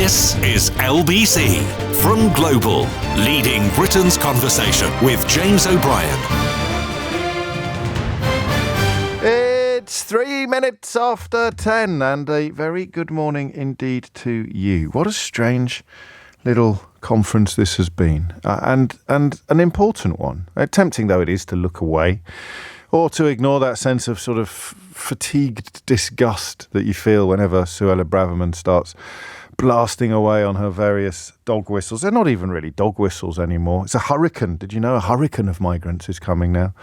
This is LBC from Global, leading Britain's conversation with James O'Brien. It's 3 minutes after 10 and a very good morning indeed to you. What a strange little conference this has been, and an important one. Tempting though it is to look away or to ignore that sense of sort of fatigued disgust that you feel whenever Suella Braverman starts blasting away on her various dog whistles. They're not even really dog whistles anymore. It's a hurricane. Did you know a hurricane of migrants is coming now?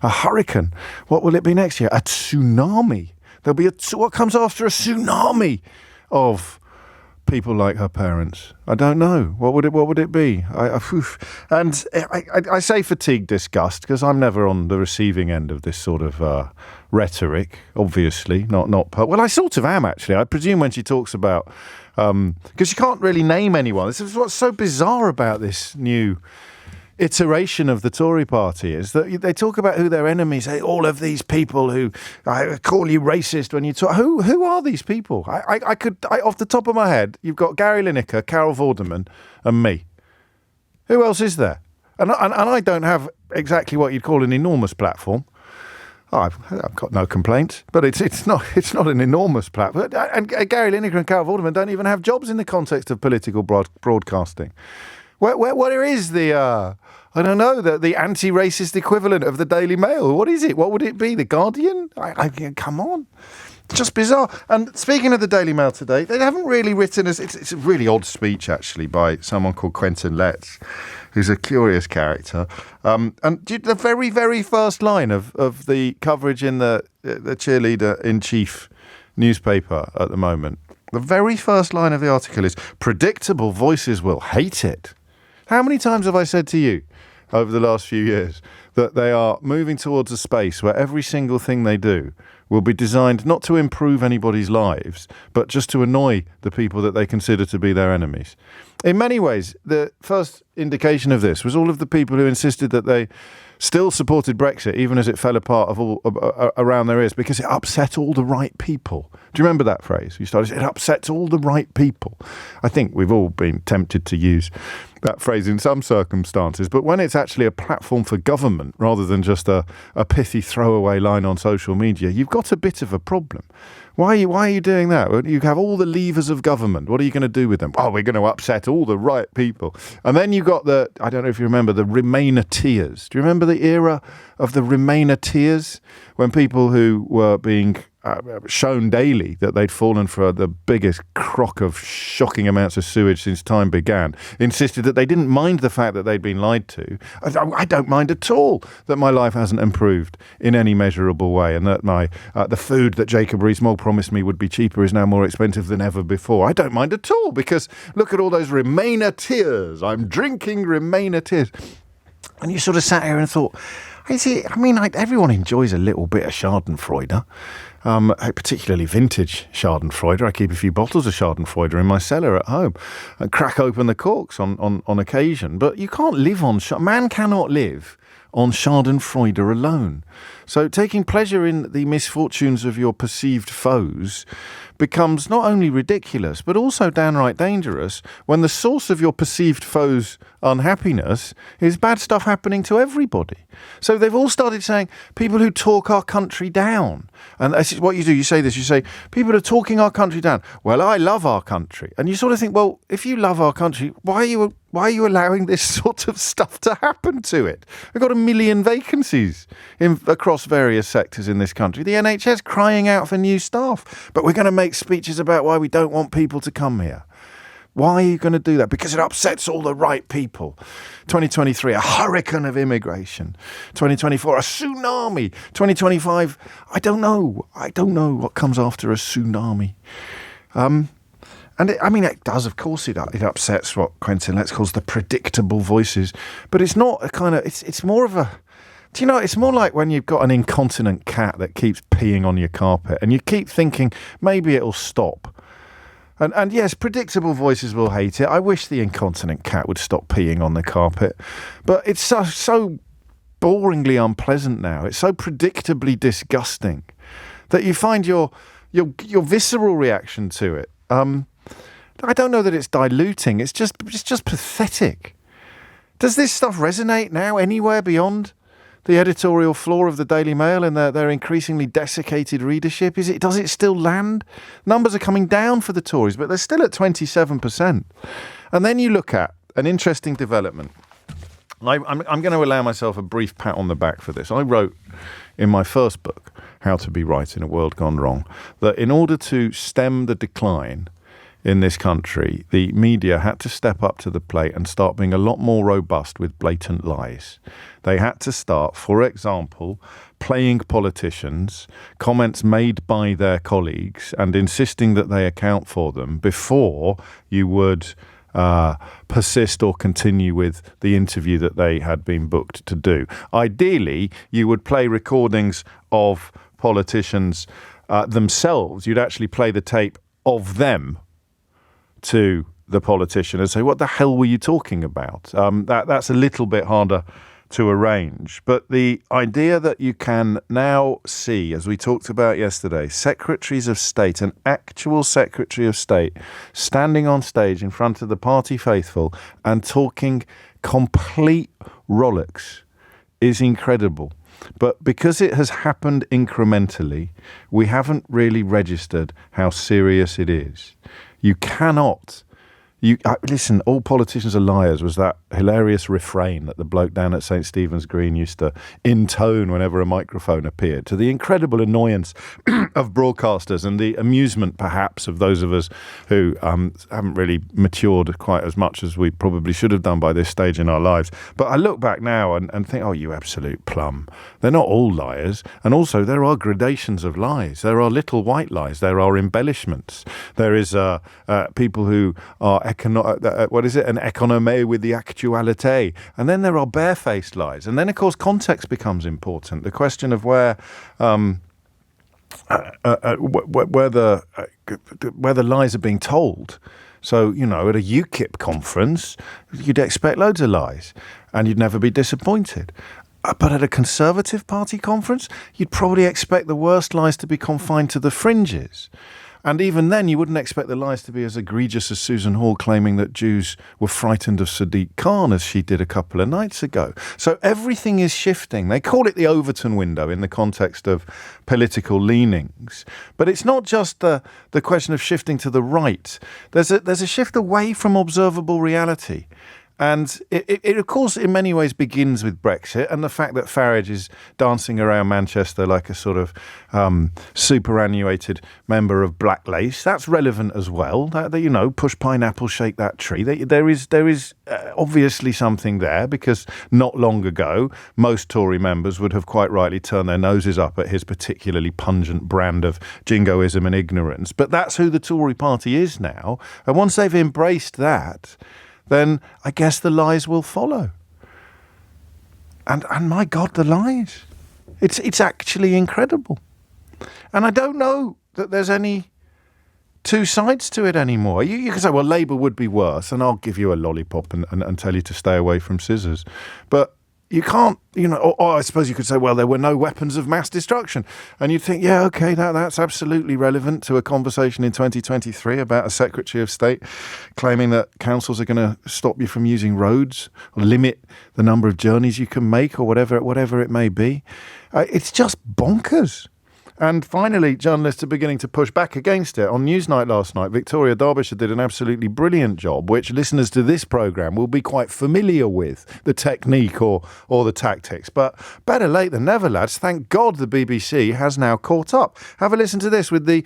A hurricane. What will it be next year? A tsunami. There'll be what comes after a tsunami of people like her parents? I don't know. What would it be? I say fatigue disgust because I'm never on the receiving end of this sort of rhetoric. Obviously, not. Well, I sort of am actually. I presume when she talks about because you can't really name anyone. This is what's so bizarre about this new iteration of the Tory party is that they talk about who their enemies. Hey, all of these people who call you racist when you talk. Who are these people? I could off the top of my head, you've got Gary Lineker, Carol Vorderman, and me. Who else is there? And I don't have exactly what you'd call an enormous platform. I've got no complaints, but it's not an enormous platform. And Gary Lineker and Carol Vorderman don't even have jobs in the context of political broadcasting. Where is the I don't know, the anti-racist equivalent of the Daily Mail? What is it? What would it be? The Guardian? Come on. It's just bizarre. And speaking of the Daily Mail today, they haven't really written it's a really odd speech actually by someone called Quentin Letts, who's a curious character. And the very, very first line of the coverage in the cheerleader-in-chief newspaper at the moment, the very first line of the article is, "Predictable voices will hate it." How many times have I said to you over the last few years that they are moving towards a space where every single thing they do will be designed not to improve anybody's lives, but just to annoy the people that they consider to be their enemies? In many ways, the first indication of this was all of the people who insisted that they still supported Brexit, even as it fell apart around their ears, because it upset all the right people. Do you remember that phrase? It upsets all the right people. I think we've all been tempted to use that phrase in some circumstances, but when it's actually a platform for government rather than just a pithy throwaway line on social media, you've got a bit of a problem. Why are you doing that? You have all the levers of government. What are you going to do with them? Oh, we're going to upset all the right people. And then you got I don't know if you remember, the Remainer-teers. Do you remember the era of the Remainer-teers? When people who were being shown daily that they'd fallen for the biggest crock of shocking amounts of sewage since time began, insisted that they didn't mind the fact that they'd been lied to. I don't mind at all that my life hasn't improved in any measurable way, and that the food that Jacob Rees-Mogg promised me would be cheaper is now more expensive than ever before. I don't mind at all, because look at all those Remainer-teers. I'm drinking Remainer-teers. And you sort of sat here and thought, everyone enjoys a little bit of Schadenfreude. Particularly vintage Schadenfreude. I keep a few bottles of Schadenfreude in my cellar at home and crack open the corks on occasion. But you can't live on... Man cannot live on Schadenfreude alone. So taking pleasure in the misfortunes of your perceived foes becomes not only ridiculous, but also downright dangerous when the source of your perceived foes' unhappiness is bad stuff happening to everybody. So they've all started saying, people who talk our country down. And this is what you do. You say this, you say, people are talking our country down. Well, I love our country. And you sort of think, well, if you love our country, why are you allowing this sort of stuff to happen to it? We've got 1 million vacancies across various sectors in this country. The NHS crying out for new staff. But we're going to make speeches about why we don't want people to come here. Why are you going to do that? Because it upsets all the right people. 2023, a hurricane of immigration. 2024, a tsunami. 2025, I don't know what comes after a tsunami. And it does, of course, it upsets what Quentin Letts calls the predictable voices. But it's not a kind of, it's more of a, do you know, it's more like when you've got an incontinent cat that keeps peeing on your carpet and you keep thinking, maybe it'll stop. And yes, predictable voices will hate it. I wish the incontinent cat would stop peeing on the carpet. But it's so boringly unpleasant now. It's so predictably disgusting that you find your visceral reaction to it I don't know that it's diluting. It's just pathetic. Does this stuff resonate now anywhere beyond the editorial floor of the Daily Mail and their increasingly desiccated readership? Does it still land? Numbers are coming down for the Tories, but they're still at 27%. And then you look at an interesting development. I'm going to allow myself a brief pat on the back for this. I wrote in my first book, How to Be Right in a World Gone Wrong, that in order to stem the decline in this country, the media had to step up to the plate and start being a lot more robust with blatant lies. They had to start, for example, playing politicians, comments made by their colleagues, and insisting that they account for them before you would persist or continue with the interview that they had been booked to do. Ideally, you would play recordings of politicians themselves. You'd actually play the tape of them to the politician and say, what the hell were you talking about? That's a little bit harder to arrange. But the idea that you can now see, as we talked about yesterday, secretaries of state, an actual secretary of state, standing on stage in front of the party faithful and talking complete rollicks is incredible. But because it has happened incrementally, we haven't really registered how serious it is. You cannot... listen, all politicians are liars was that hilarious refrain that the bloke down at St. Stephen's Green used to intone whenever a microphone appeared, to the incredible annoyance of broadcasters and the amusement, perhaps, of those of us who haven't really matured quite as much as we probably should have done by this stage in our lives. But I look back now and think, oh, you absolute plum. They're not all liars. And also, there are gradations of lies. There are little white lies. There are embellishments. There is people who are an economé with the actualité. And then there are barefaced lies. And then, of course, context becomes important. The question of where the lies are being told. So, at a UKIP conference, you'd expect loads of lies and you'd never be disappointed. But at a Conservative Party conference, you'd probably expect the worst lies to be confined to the fringes. And even then, you wouldn't expect the lies to be as egregious as Susan Hall claiming that Jews were frightened of Sadiq Khan, as she did a couple of nights ago. So everything is shifting. They call it the Overton window in the context of political leanings. But it's not just the question of shifting to the right. There's a shift away from observable reality. And it, of course, in many ways begins with Brexit and the fact that Farage is dancing around Manchester like a sort of superannuated member of Black Lace. That's relevant as well. That push pineapple, shake that tree. There is obviously something there, because not long ago, most Tory members would have quite rightly turned their noses up at his particularly pungent brand of jingoism and ignorance. But that's who the Tory party is now. And once they've embraced that, then I guess the lies will follow. And my God, the lies. It's actually incredible. And I don't know that there's any two sides to it anymore. You can say, well, Labour would be worse, and I'll give you a lollipop and tell you to stay away from scissors. But you can't, or I suppose you could say, well, there were no weapons of mass destruction. And you'd think, yeah, okay, that's absolutely relevant to a conversation in 2023 about a Secretary of State claiming that councils are going to stop you from using roads or limit the number of journeys you can make, or whatever it may be. It's just bonkers. And finally, journalists are beginning to push back against it. On Newsnight last night, Victoria Derbyshire did an absolutely brilliant job, which listeners to this programme will be quite familiar with, the technique or the tactics. But better late than never, lads. Thank God the BBC has now caught up. Have a listen to this with the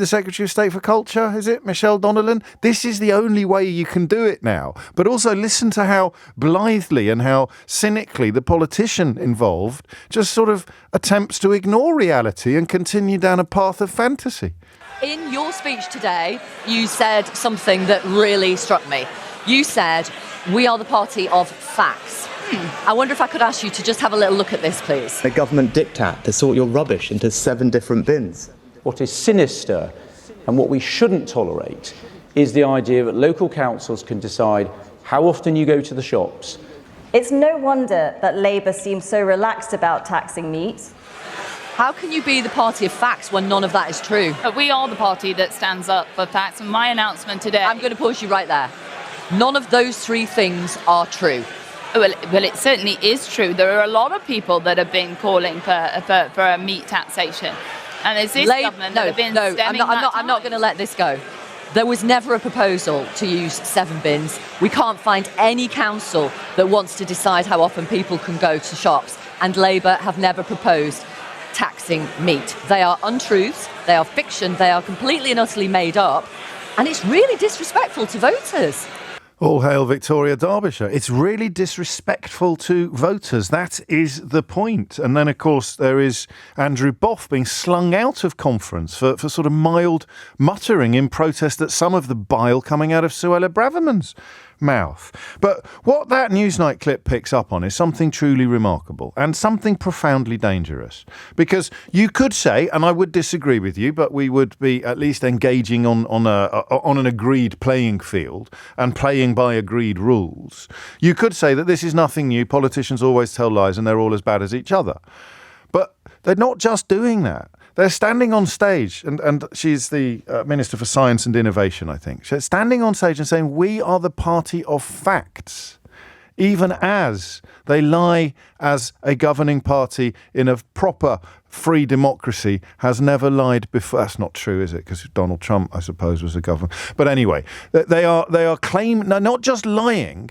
Secretary of State for Culture? Is it Michelle Donnellan? This is the only way you can do it now. But also listen to how blithely and how cynically the politician involved just sort of attempts to ignore reality and continue down a path of fantasy. In your speech today, you said something that really struck me. You said, we are the party of facts. I wonder if I could ask you to just have a little look at this, please. A government diktat to sort your rubbish into 7 different bins. What is sinister and what we shouldn't tolerate is the idea that local councils can decide how often you go to the shops. It's no wonder that Labour seems so relaxed about taxing meat. How can you be the party of facts when none of that is true? But we are the party that stands up for facts, and my announcement today... I'm going to pause you right there. None of those three things are true. Well, it certainly is true. There are a lot of people that have been calling for a meat taxation. And it's this government that have been stemming I'm not going to let this go. There was never a proposal to use 7 bins. We can't find any council that wants to decide how often people can go to shops. And Labour have never proposed taxing meat. They are untruths, they are fiction, they are completely and utterly made up. And it's really disrespectful to voters. All hail Victoria, Derbyshire. It's really disrespectful to voters. That is the point. And then, of course, there is Andrew Boff being slung out of conference for sort of mild muttering in protest at some of the bile coming out of Suella Braverman's mouth. But what that Newsnight clip picks up on is something truly remarkable and something profoundly dangerous. Because you could say, and I would disagree with you, but we would be at least engaging on an agreed playing field and playing by agreed rules. You could say that this is nothing new. Politicians always tell lies and they're all as bad as each other. But they're not just doing that. They're standing on stage, and she's the Minister for Science and Innovation, I think. She's standing on stage and saying, we are the party of facts, even as they lie as a governing party in a proper free democracy has never lied before. That's not true, is it? Because Donald Trump, I suppose, was a governor. But anyway, they are claiming, not just lying,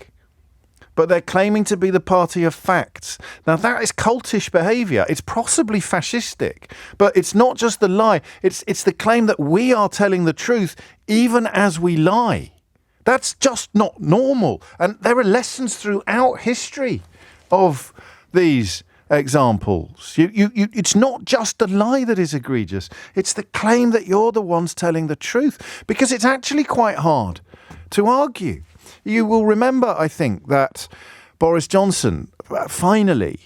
but they're claiming to be the party of facts. Now, that is cultish behaviour. It's possibly fascistic, but it's not just the lie. It's the claim that we are telling the truth even as we lie. That's just not normal. And there are lessons throughout history of these examples. It's not just the lie that is egregious. It's the claim that you're the ones telling the truth, because it's actually quite hard to argue. You will remember, I think, that Boris Johnson finally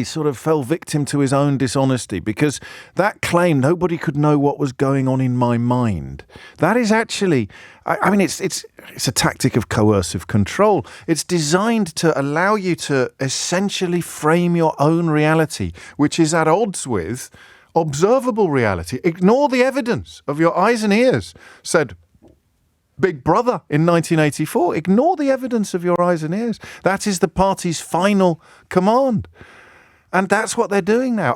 sort of fell victim to his own dishonesty, because that claim, nobody could know what was going on in my mind, that is actually, I mean, it's a tactic of coercive control. It's designed to allow you to essentially frame your own reality, which is at odds with observable reality. Ignore the evidence of your eyes and ears, said Big Brother in 1984. Ignore the evidence of your eyes and ears. That is the party's final command. And that's what they're doing now.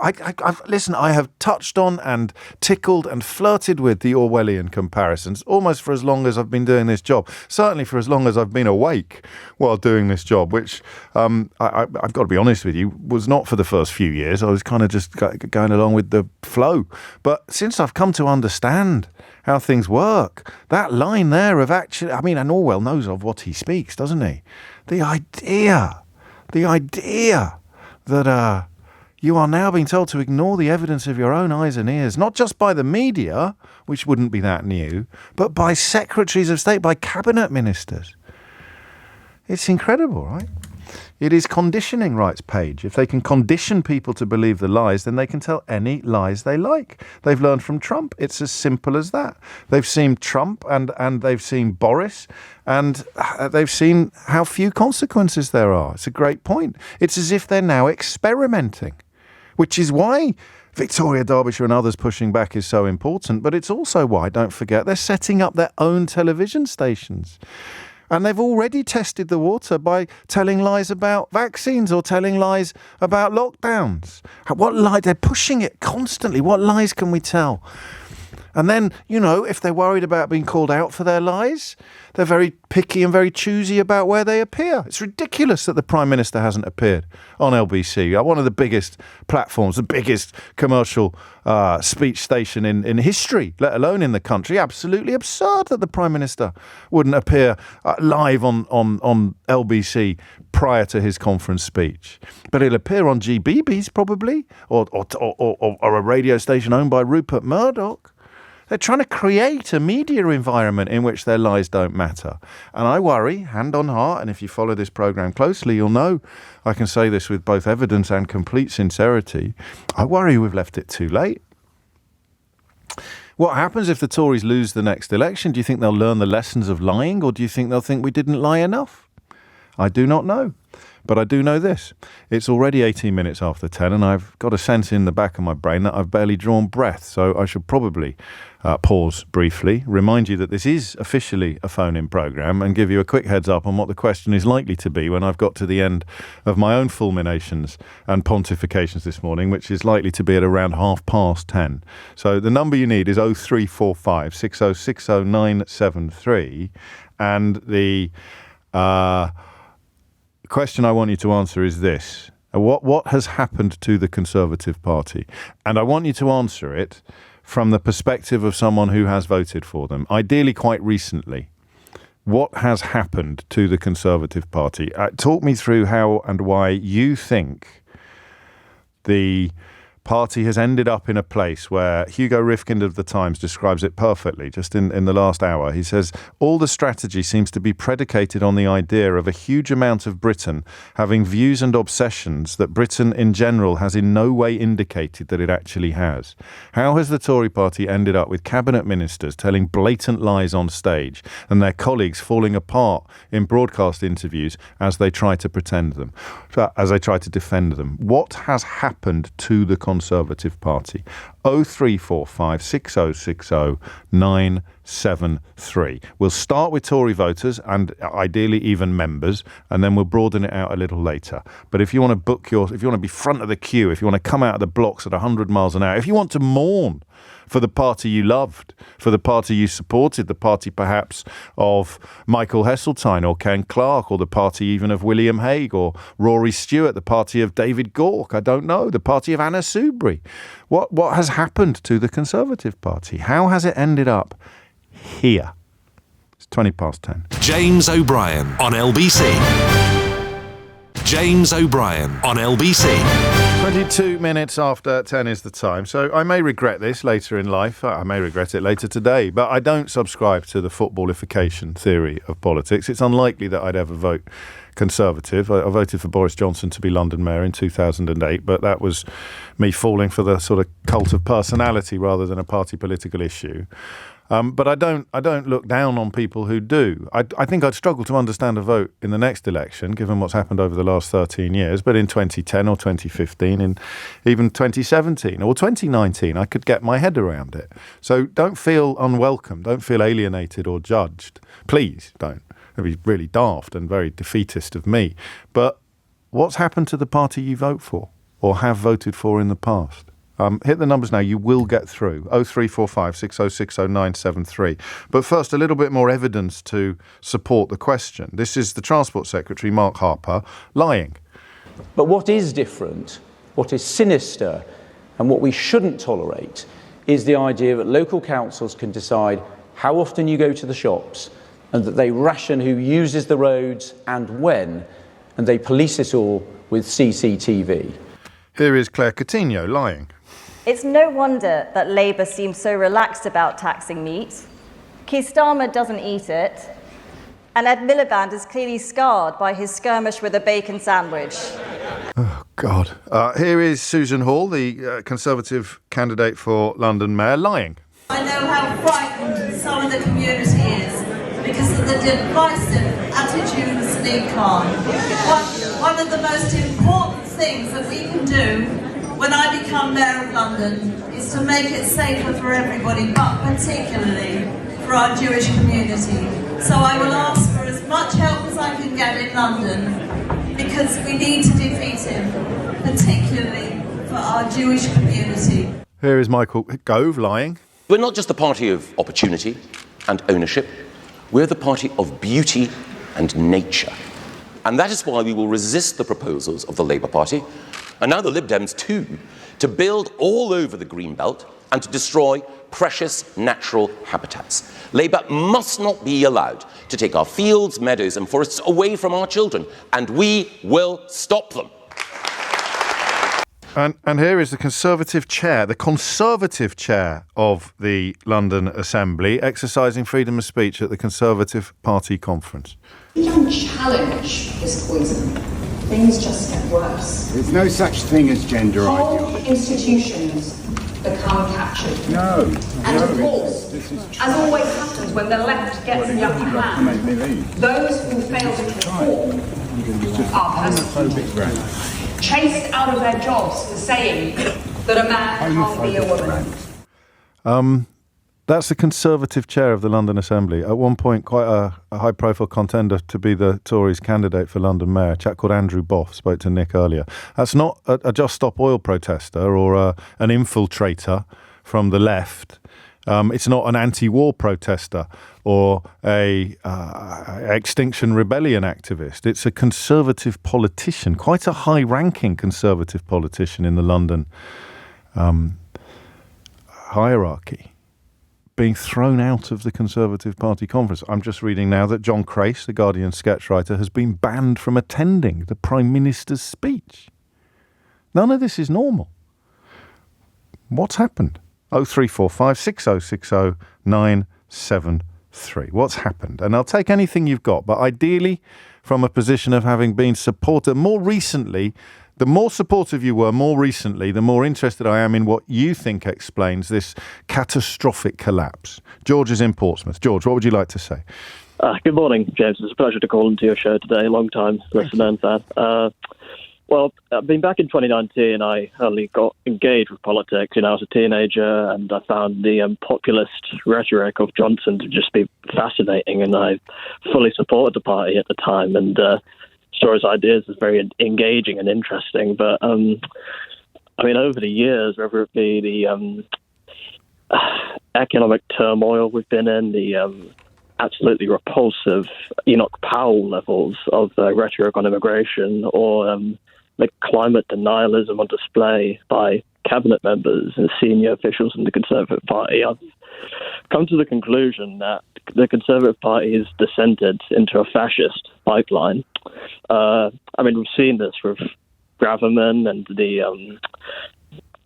Listen, I have touched on and tickled and flirted with the Orwellian comparisons almost for as long as I've been doing this job. Certainly for as long as I've been awake while doing this job, which I've got to be honest with you, was not for the first few years. I was kind of just going along with the flow. But since I've come to understand how things work, that line there of actually, I mean, and Orwell knows of what he speaks, doesn't he? The idea that you are now being told to ignore the evidence of your own eyes and ears, not just by the media, which wouldn't be that new, but by secretaries of state, by cabinet ministers. It's incredible, right? It is conditioning, writes Page. If they can condition people to believe the lies, then they can tell any lies they like. They've learned from Trump. It's as simple as that. They've seen Trump and they've seen Boris, and they've seen how few consequences there are. It's a great point. It's as if they're now experimenting, which is why Victoria, Derbyshire and others pushing back is so important. But it's also why, don't forget, they're setting up their own television stations. And they've already tested the water by telling lies about vaccines or telling lies about lockdowns. What lie? They're pushing it constantly. What lies can we tell? And then, you know, if they're worried about being called out for their lies, they're very picky and very choosy about where they appear. It's ridiculous that the Prime Minister hasn't appeared on LBC, one of the biggest platforms, the biggest commercial speech station in history, let alone in the country. Absolutely absurd that the Prime Minister wouldn't appear live on LBC prior to his conference speech. But he'll appear on GBB's probably, or a radio station owned by Rupert Murdoch. They're trying to create a media environment in which their lies don't matter. And I worry, hand on heart, and if you follow this programme closely, you'll know I can say this with both evidence and complete sincerity. I worry we've left it too late. What happens if the Tories lose the next election? Do you think they'll learn the lessons of lying, or do you think they'll think we didn't lie enough? I do not know. But I do know this. It's already 18 minutes after 10 and I've got a sense in the back of my brain that I've barely drawn breath. So I should probably pause briefly, remind you that this is officially a phone-in programme and give you a quick heads up on what the question is likely to be when I've got to the end of my own fulminations and pontifications this morning, which is likely to be at around 10:30. So the number you need is 0345 6060 973 and the question I want you to answer is this. What has happened to the Conservative Party? And I want you to answer it from the perspective of someone who has voted for them, ideally quite recently. What has happened to the Conservative Party? Talk me through how and why you think the party has ended up in a place where Hugo Rifkind of The Times describes it perfectly just in the last hour. He says, all the strategy seems to be predicated on the idea of a huge amount of Britain having views and obsessions that Britain in general has in no way indicated that it actually has. How has the Tory party ended up with cabinet ministers telling blatant lies on stage and their colleagues falling apart in broadcast interviews as they try to defend them? What has happened to the Conservative Party? 0345 6060 973. We'll start with Tory voters and ideally even members, and then we'll broaden it out a little later. But if you want to if you want to be front of the queue, if you want to come out of the blocks at 100 miles an hour, if you want to mourn for the party you loved, for the party you supported, the party perhaps of Michael Heseltine or Ken Clarke, or the party even of William Hague or Rory Stewart, the party of David Gork, I don't know, the party of Anna Soubry. What has happened to the Conservative Party? How has it ended up here? It's 10:20. James O'Brien on LBC. James O'Brien on LBC. 22 minutes after 10 is the time. So I may regret this later in life. I may regret it later today. But I don't subscribe to the footballification theory of politics. It's unlikely that I'd ever vote Conservative. I voted for Boris Johnson to be London Mayor in 2008, but that was me falling for the sort of cult of personality rather than a party political issue. But I don't look down on people who do. I think I'd struggle to understand a vote in the next election, given what's happened over the last 13 years. But in 2010 or 2015, in even 2017 or 2019, I could get my head around it. So don't feel unwelcome. Don't feel alienated or judged. Please don't. It'd be really daft and very defeatist of me. But what's happened to the party you vote for or have voted for in the past? Hit the numbers now. You will get through. 0345 6060 973. But first, a little bit more evidence to support the question. This is the Transport Secretary, Mark Harper, lying. But what is different, what is sinister, and what we shouldn't tolerate is the idea that local councils can decide how often you go to the shops and that they ration who uses the roads and when, and they police it all with CCTV. Here is Claire Coutinho lying. It's no wonder that Labour seems so relaxed about taxing meat. Keir Starmer doesn't eat it, and Ed Miliband is clearly scarred by his skirmish with a bacon sandwich. Oh, God. Here is Susan Hall, the Conservative candidate for London Mayor, lying. I know how frightened some of the community is because of the divisive attitudes in Khan. One of the most important things that we can do when I become Mayor of London is to make it safer for everybody, but particularly for our Jewish community. So I will ask for as much help as I can get in London because we need to defeat him, particularly for our Jewish community. Here is Michael Gove lying. We're not just the party of opportunity and ownership. We're the party of beauty and nature. And that is why we will resist the proposals of the Labour Party, and now the Lib Dems too, to build all over the green belt and to destroy precious natural habitats. Labour must not be allowed to take our fields, meadows and forests away from our children, and we will stop them. And here is the Conservative chair of the London Assembly, exercising freedom of speech at the Conservative Party conference. We don't challenge this poison. Things just get worse. There's no such thing as gender Whole ideology. institutions become captured. No. And of course, as always happens when the left gets the upper hand, those who fail to conform are persecuted, chased out of their jobs for saying that a man can't be a woman. That's the Conservative chair of the London Assembly. At one point, quite a high-profile contender to be the Tories' candidate for London Mayor, a chap called Andrew Boff, spoke to Nick earlier. That's not a Just Stop Oil protester or an infiltrator from the left. It's not an anti-war protester or a Extinction Rebellion activist. It's a Conservative politician, quite a high-ranking Conservative politician in the London hierarchy, being thrown out of the Conservative Party conference. I'm just reading now that John Crace, the Guardian sketch writer, has been banned from attending the Prime Minister's speech. None of this is normal. What's happened? 0345 6060 973. What's happened? And I'll take anything you've got, but ideally from a position of having been supporter more recently. The more supportive you were more recently, the more interested I am in what you think explains this catastrophic collapse. George is in Portsmouth. George, what would you like to say? Good morning, James. It's a pleasure to call into your show today. Long time listener and fan. Well, I've been back in 2019. I only got engaged with politics. I was a teenager, and I found the populist rhetoric of Johnson to just be fascinating, and I fully supported the party at the time, and saw his ideas as very engaging and interesting. But, over the years, whether it be the economic turmoil we've been in, the absolutely repulsive Enoch Powell levels of rhetoric on immigration, or the climate denialism on display by cabinet members and senior officials in the Conservative Party, I've come to the conclusion that the Conservative Party has descended into a fascist pipeline. We've seen this with Braverman and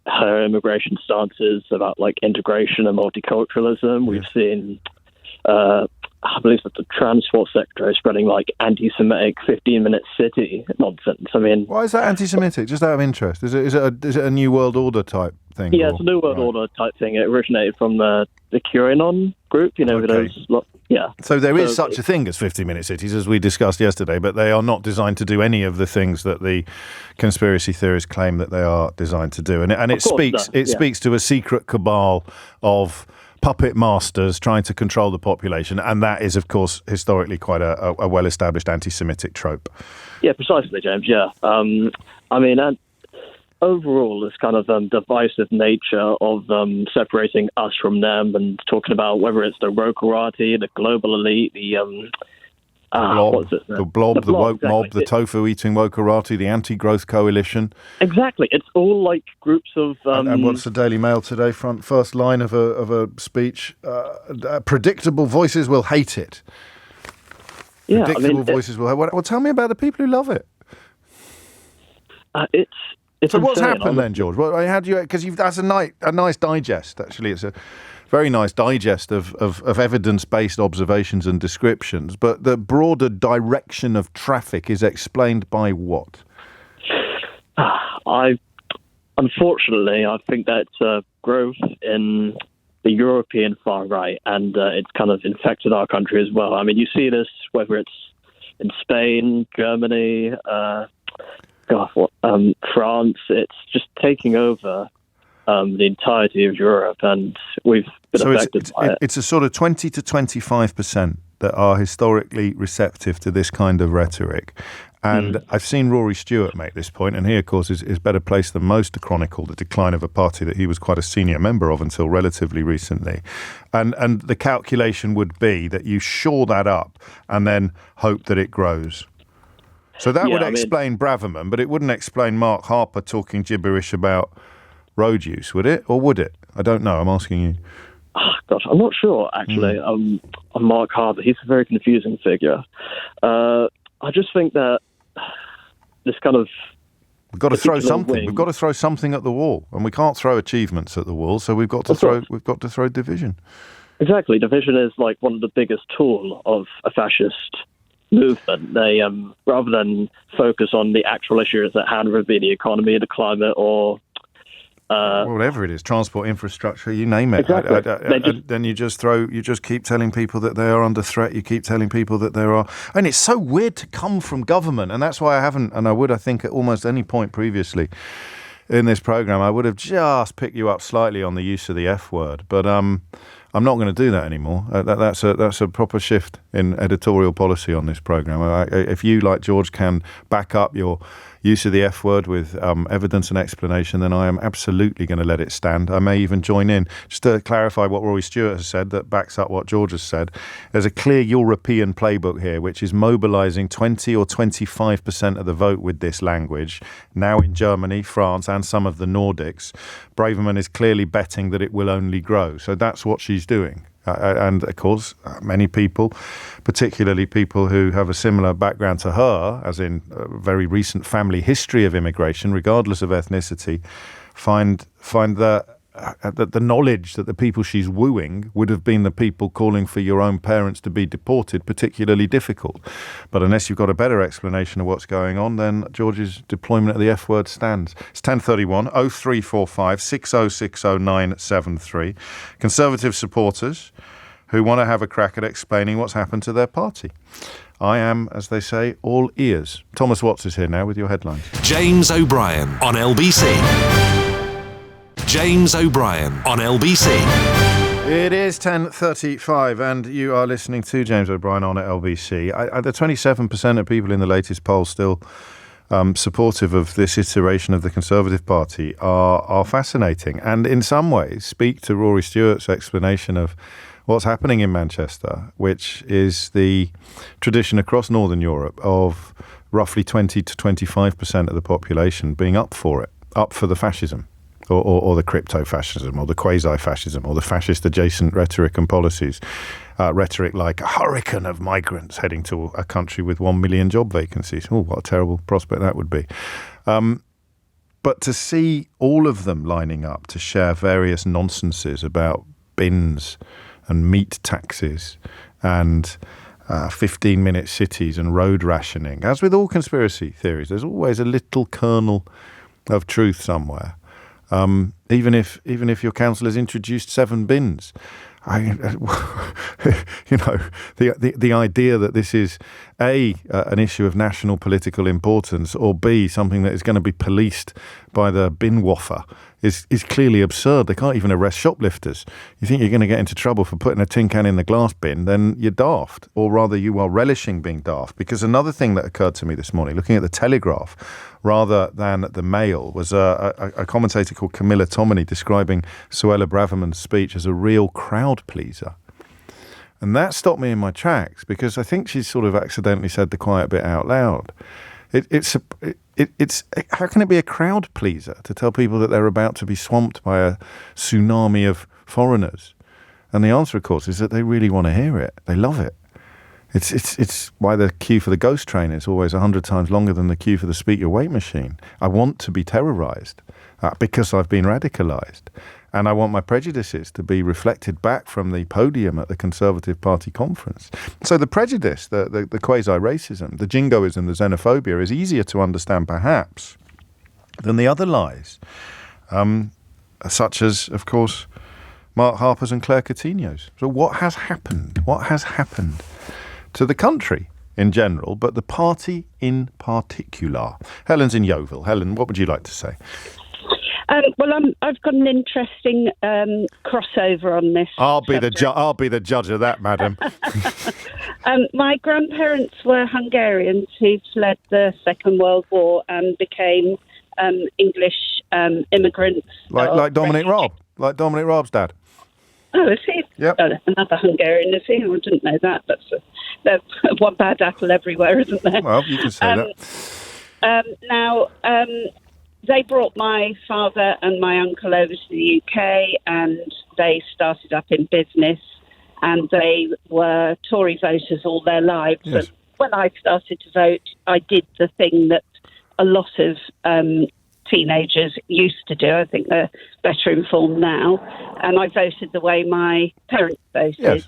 her immigration stances about integration and multiculturalism. We've seen, I believe that the transport sector is spreading anti-Semitic 15-minute city nonsense. Why is that anti-Semitic? Just out of interest, is it a New World Order type thing? Yeah, it's a New World Order type thing. It originated from the QAnon group. So there is such a thing as 15-minute cities, as we discussed yesterday, but they are not designed to do any of the things that the conspiracy theorists claim that they are designed to do. And it speaks to a secret cabal of puppet masters trying to control the population, and that is, of course, historically quite a well-established anti-Semitic trope. Yeah, precisely, James, yeah. And overall, this kind of divisive nature of separating us from them and talking about whether it's the Rokarati, the global elite, the the blob, the woke mob, the tofu-eating Wokarati, the anti-growth coalition. Exactly. It's all groups of... And what's the Daily Mail today? First line of a speech. Predictable voices will hate it. Yeah, predictable voices will hate it. Well, tell me about the people who love it. It's so what's insane, happened then, George? Well, how do you? Because that's a nice digest. Actually, it's a very nice digest of evidence-based observations and descriptions. But the broader direction of traffic is explained by what? Unfortunately, I think that's growth in the European far right, and it's kind of infected our country as well. You see this whether it's in Spain, Germany. France, it's just taking over the entirety of Europe, and we've been affected by it. It's a sort of 20 to 25% that are historically receptive to this kind of rhetoric. And I've seen Rory Stewart make this point, and he, of course, is better placed than most to chronicle the decline of a party that he was quite a senior member of until relatively recently. And the calculation would be that you shore that up and then hope that it grows. So that would explain Braverman, but it wouldn't explain Mark Harper talking gibberish about road use, would it? Or would it? I don't know. I'm asking you. Gosh, I'm not sure, actually, on Mark Harper. He's a very confusing figure. I just think that this kind of... We've got to throw something. We've got to throw something at the wall, and we can't throw achievements at the wall, so we've got to throw division. Exactly. Division is one of the biggest tools of a fascist movement. They rather than focus on the actual issues at hand, whether it be the economy, the climate, or whatever it is, transport infrastructure, you name it. Exactly. Then you just keep telling people that they are under threat. You keep telling people that there are, and it's so weird to come from government, and that's why I haven't, and I would, I think, at almost any point previously in this program, I would have just picked you up slightly on the use of the F word, but I'm not going to do that anymore. That's a proper shift in editorial policy on this program. If you, like George, can back up your use of the F word with evidence and explanation, then I am absolutely going to let it stand. I may even join in. Just to clarify what Rory Stewart has said that backs up what George has said, there's a clear European playbook here, which is mobilising 20 or 25% of the vote with this language, now in Germany, France and some of the Nordics. Braverman is clearly betting that it will only grow. So that's what she's doing. And, of course, many people, particularly people who have a similar background to her, as in a very recent family history of immigration, regardless of ethnicity, find that the knowledge that the people she's wooing would have been the people calling for your own parents to be deported particularly difficult. But unless you've got a better explanation of what's going on, then George's deployment of the F word stands. It's 10:31, 0345 6060 973. Conservative supporters who want to have a crack at explaining what's happened to their party. I am, as they say, all ears. Thomas Watts is here now with your headlines. James O'Brien on LBC. James O'Brien on LBC. It is 10:35 and you are listening to James O'Brien on at LBC. The 27% of people in the latest poll still supportive of this iteration of the Conservative Party are fascinating, and in some ways speak to Rory Stewart's explanation of what's happening in Manchester, which is the tradition across Northern Europe of roughly 20 to 25% of the population being up for it, up for the fascism. Or the crypto-fascism, or the quasi-fascism, or the fascist-adjacent rhetoric and policies. Rhetoric like a hurricane of migrants heading to a country with 1 million job vacancies. Oh, what a terrible prospect that would be. But to see all of them lining up to share various nonsenses about bins and meat taxes and 15-minute cities and road rationing, as with all conspiracy theories, there's always a little kernel of truth somewhere. Even if your council has introduced 7 bins, the idea that this is an issue of national political importance, or B, something that is going to be policed by the bin waffer is clearly absurd. They can't even arrest shoplifters. You think you're going to get into trouble for putting a tin can in the glass bin, then you're daft, or rather you are relishing being daft. Because another thing that occurred to me this morning, looking at the Telegraph rather than the Mail, was a commentator called Camilla Tominey describing Suella Braverman's speech as a real crowd pleaser. And that stopped me in my tracks, because I think she's sort of accidentally said the quiet bit out loud. It's how can it be a crowd pleaser to tell people that they're about to be swamped by a tsunami of foreigners? And the answer, of course, is that they really want to hear it. They love it. It's why the queue for the ghost train is always 100 times longer than the queue for the speak your weight machine. I want to be terrorised because I've been radicalised. And I want my prejudices to be reflected back from the podium at the Conservative Party conference. So the prejudice, the quasi-racism, the jingoism, the xenophobia is easier to understand perhaps than the other lies, such as, of course, Mark Harper's and Claire Coutinho's. So what has happened? What has happened to the country in general, but the party in particular? Helen's in Yeovil. Helen, what would you like to say? I've got an interesting crossover on this. I'll be the judge of that, madam. My grandparents were Hungarians who fled the Second World War and became English immigrants. Like Dominic Raab, like Dominic Raab's dad. Oh, is he? Yep. Oh, another Hungarian, is he? I didn't know that. There's one bad apple everywhere, isn't there? Well, you can say that. Now, they brought my father and my uncle over to the UK, and they started up in business, and they were Tory voters all their lives. Yes. And when I started to vote, I did the thing that a lot of teenagers used to do. I think they're better informed now. And I voted the way my parents voted. Yes.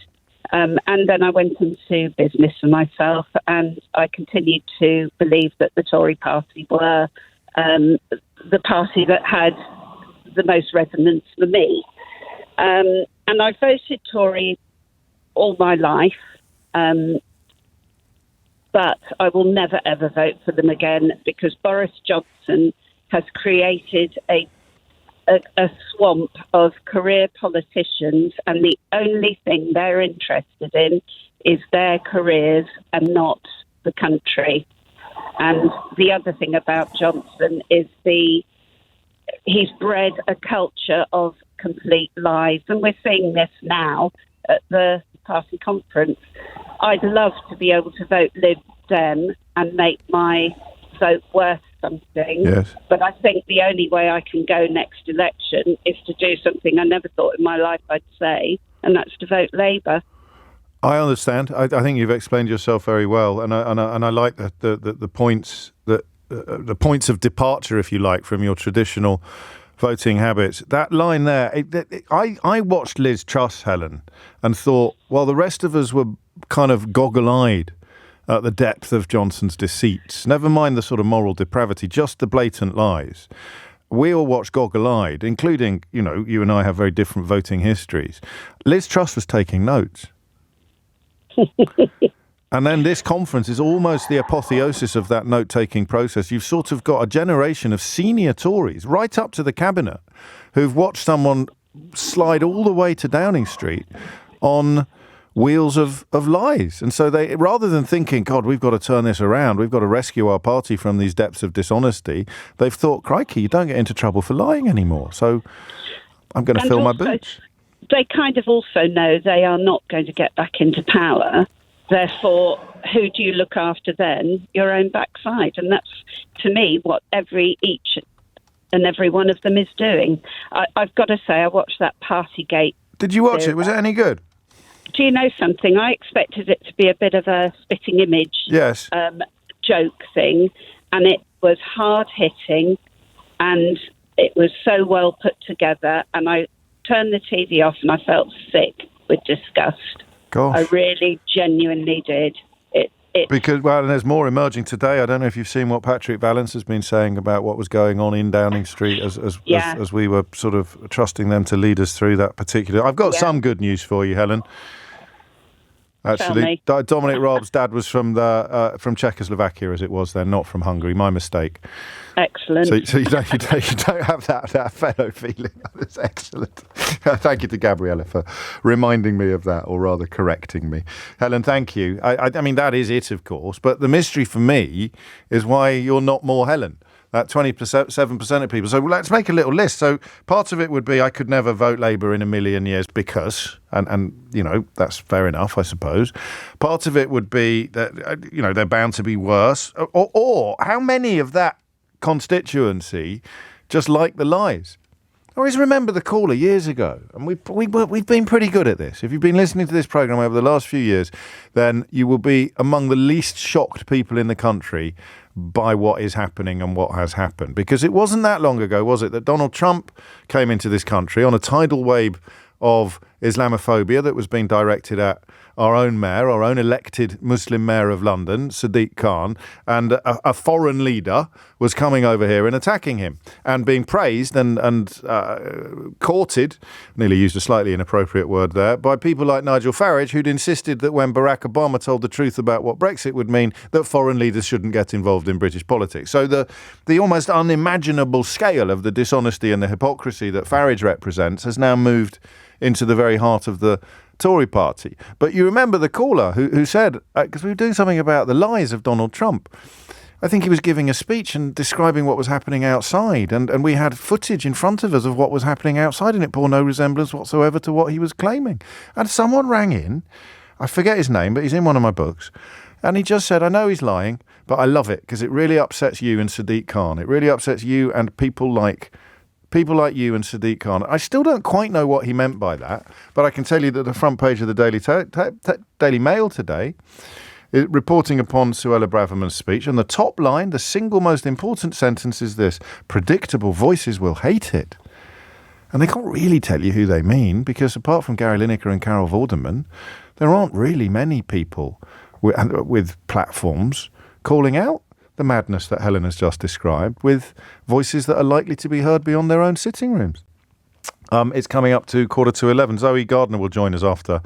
And then I went into business for myself, and I continued to believe that the Tory party were the party that had the most resonance for me. And I voted Tory all my life, but I will never, ever vote for them again because Boris Johnson has created a swamp of career politicians, and the only thing they're interested in is their careers and not the country. And the other thing about Johnson is he's bred a culture of complete lies, and we're seeing this now at the party conference. I'd love to be able to vote Lib Dem and make my vote worth something, yes. But I think the only way I can go next election is to do something I never thought in my life I'd say, and that's to vote Labour. I understand. I think you've explained yourself very well, and I like the points the points of departure, if you like, from your traditional voting habits. That line there, I watched Liz Truss, Helen, and thought, well, the rest of us were kind of goggle-eyed at the depth of Johnson's deceits. Never mind the sort of moral depravity, just the blatant lies. We all watched goggle-eyed, including, you and I have very different voting histories. Liz Truss was taking notes. And then this conference is almost the apotheosis of that note-taking process. You've sort of got a generation of senior Tories, right up to the cabinet, who've watched someone slide all the way to Downing Street on wheels of lies. And so they, rather than thinking, God, we've got to turn this around, we've got to rescue our party from these depths of dishonesty, they've thought, crikey, you don't get into trouble for lying anymore. So I'm going to fill my boots. They kind of also know they are not going to get back into power. Therefore, who do you look after then? Your own backside. And that's, to me, what each and every one of them is doing. I've got to say, I watched that Partygate. Did you watch it? Was it any good? Do you know something? I expected it to be a bit of a spitting image joke thing, and it was hard-hitting, and it was so well put together, and I turned the TV off and I felt sick with disgust. Gosh. I really genuinely did. Because, well, and there's more emerging today. I don't know if you've seen what Patrick Vallance has been saying about what was going on in Downing Street as we were sort of trusting them to lead us through that particular. I've got some good news for you, Helen. Actually, Dominic Raab's dad was from Czechoslovakia, as it was then, not from Hungary. My mistake. Excellent. So you don't have that fellow feeling. That's excellent. Thank you to Gabriella for reminding me of that, or rather correcting me. Helen, thank you. I mean, that is it, of course. But the mystery for me is why you're not more Helen. That 7% of people. So let's make a little list. So part of it would be I could never vote Labour in a million years because, and that's fair enough, I suppose. Part of it would be that, they're bound to be worse. Or how many of that constituency just like the lies? I always remember the caller years ago, and we've been pretty good at this. If you've been listening to this programme over the last few years, then you will be among the least shocked people in the country by what is happening and what has happened. Because it wasn't that long ago, was it, that Donald Trump came into this country on a tidal wave of Islamophobia that was being directed at our own mayor, our own elected Muslim mayor of London, Sadiq Khan, and a foreign leader was coming over here and attacking him and being praised and courted, nearly used a slightly inappropriate word there, by people like Nigel Farage, who'd insisted that when Barack Obama told the truth about what Brexit would mean, that foreign leaders shouldn't get involved in British politics. So the almost unimaginable scale of the dishonesty and the hypocrisy that Farage represents has now moved into the very heart of the Tory party. But you remember the caller who said, because we were doing something about the lies of Donald Trump, I think he was giving a speech and describing what was happening outside, and we had footage in front of us of what was happening outside, and it bore no resemblance whatsoever to what he was claiming. And someone rang in, I forget his name, but he's in one of my books, and he just said, I know he's lying, but I love it because it really upsets you and Sadiq Khan. It really upsets you and people like you and Sadiq Khan. I still don't quite know what he meant by that, but I can tell you that the front page of the Daily Mail today, reporting upon Suella Braverman's speech, and the top line, the single most important sentence is this: predictable voices will hate it. And they can't really tell you who they mean, because apart from Gary Lineker and Carol Vorderman, there aren't really many people with platforms calling out the madness that Helen has just described with voices that are likely to be heard beyond their own sitting rooms. It's coming up to 11:15. Zoe Gardner will join us after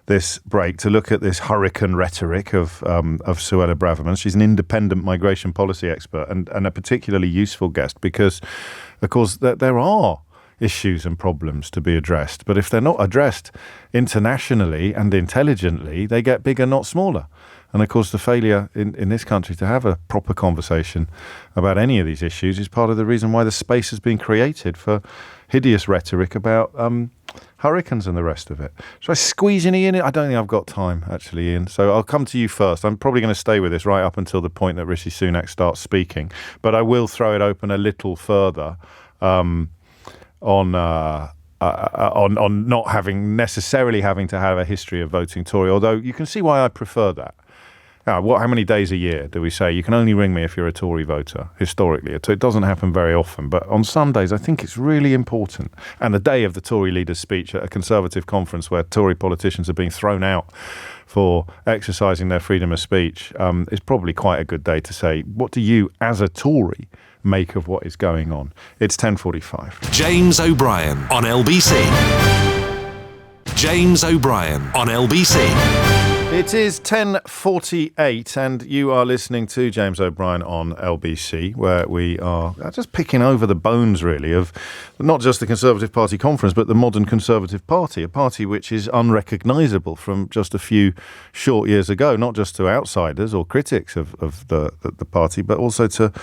this break to look at this hurricane rhetoric of Suella Braverman. She's an independent migration policy expert and a particularly useful guest because, of course, there are issues and problems to be addressed. But if they're not addressed internationally and intelligently, they get bigger, not smaller. And, of course, the failure in this country to have a proper conversation about any of these issues is part of the reason why the space has been created for hideous rhetoric about hurricanes and the rest of it. Should I squeeze any in? I don't think I've got time, actually, Ian. So I'll come to you first. I'm probably going to stay with this right up until the point that Rishi Sunak starts speaking. But I will throw it open a little further on not necessarily having to have a history of voting Tory, although you can see why I prefer that. How many days a year do we say you can only ring me if you're a Tory voter, historically? It doesn't happen very often, but on Sundays I think it's really important. And the day of the Tory leader's speech at a Conservative conference where Tory politicians are being thrown out for exercising their freedom of speech is probably quite a good day to say, what do you, as a Tory, make of what is going on? It's 10:45. James O'Brien on LBC. James O'Brien on LBC. It is 10:48 and you are listening to James O'Brien on LBC, where we are just picking over the bones, really, of not just the Conservative Party conference, but the modern Conservative Party, a party which is unrecognisable from just a few short years ago, not just to outsiders or critics of the party, but also to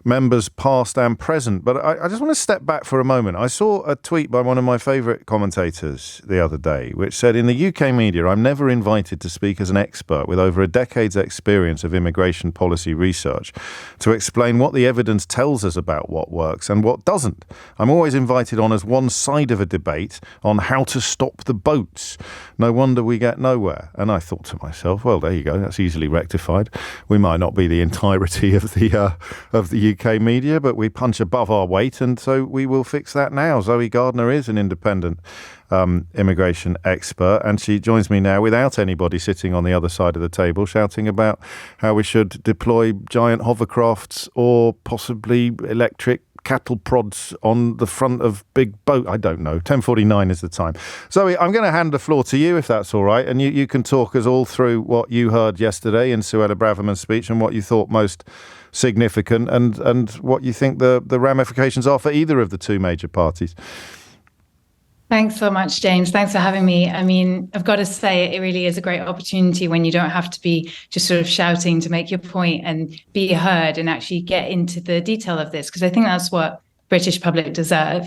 members past and present. But I just want to step back for a moment. I saw a tweet by one of my favourite commentators the other day, which said, in the UK media, I'm never invited to speak as an expert with over a decade's experience of immigration policy research to explain what the evidence tells us about what works and what doesn't. I'm always invited on as one side of a debate on how to stop the boats. No wonder we get nowhere. And I thought to myself, well, there you go. That's easily rectified. We might not be the entirety of the UK media, but we punch above our weight, and so we will fix that now. Zoe Gardner is an independent immigration expert, and she joins me now without anybody sitting on the other side of the table shouting about how we should deploy giant hovercrafts or possibly electric cattle prods on the front of big boat. I don't know. 10:49 is the time. Zoe, I'm going to hand the floor to you if that's all right, and you can talk us all through what you heard yesterday in Suella Braverman's speech and what you thought most significant and what you think the ramifications are for either of the two major parties. Thanks so much, James. Thanks for having me. I mean, I've got to say, it really is a great opportunity when you don't have to be just sort of shouting to make your point and be heard and actually get into the detail of this, because I think that's what British public deserve.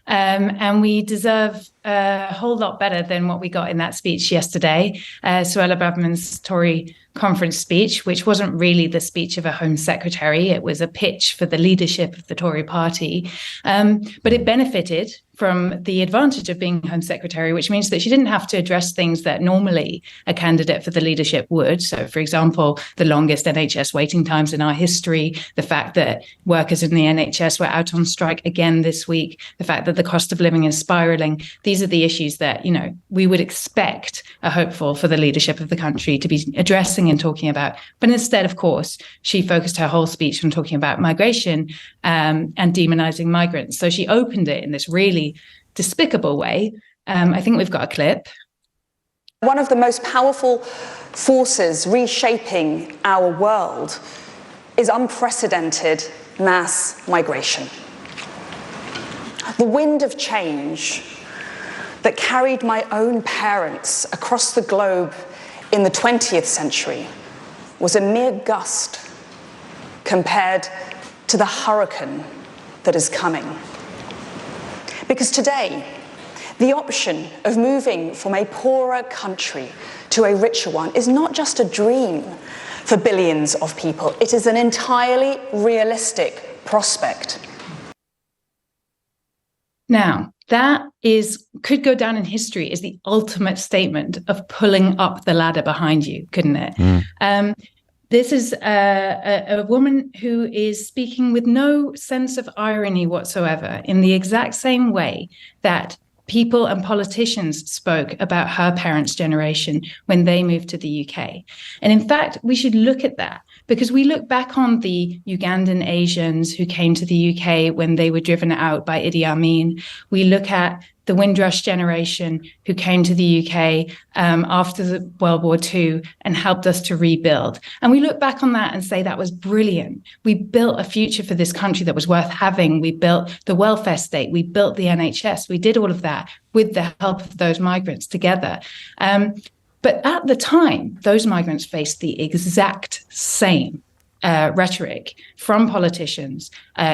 And we deserve a whole lot better than what we got in that speech yesterday. Suella Braverman's Tory conference speech, which wasn't really the speech of a Home Secretary. It was a pitch for the leadership of the Tory party. But it benefited from the advantage of being Home Secretary, which means that she didn't have to address things that normally a candidate for the leadership would. So, for example, the longest NHS waiting times in our history, the fact that workers in the NHS were out on strike again this week, the fact that the cost of living is spiralling. These are the issues that, you know, we would expect a hopeful for the leadership of the country to be addressing and talking about. But instead, of course, she focused her whole speech on talking about migration and demonizing migrants. So she opened it in this really despicable way. I think we've got a clip. One of the most powerful forces reshaping our world is unprecedented mass migration. The wind of change that carried my own parents across the globe in the 20th century was a mere gust compared to the hurricane that is coming. Because today, the option of moving from a poorer country to a richer one is not just a dream for billions of people. It is an entirely realistic prospect. Now, that could go down in history as the ultimate statement of pulling up the ladder behind you, couldn't it? This is a woman who is speaking with no sense of irony whatsoever, in the exact same way that people and politicians spoke about her parents' generation when they moved to the UK. And in fact, we should look at that, because we look back on the Ugandan Asians who came to the UK when they were driven out by Idi Amin. We look at the Windrush generation who came to the UK after the World War II and helped us to rebuild. And we look back on that and say that was brilliant. We built a future for this country that was worth having. We built the welfare state. We built the NHS. We did all of that with the help of those migrants together. But at the time, those migrants faced the exact same rhetoric from politicians,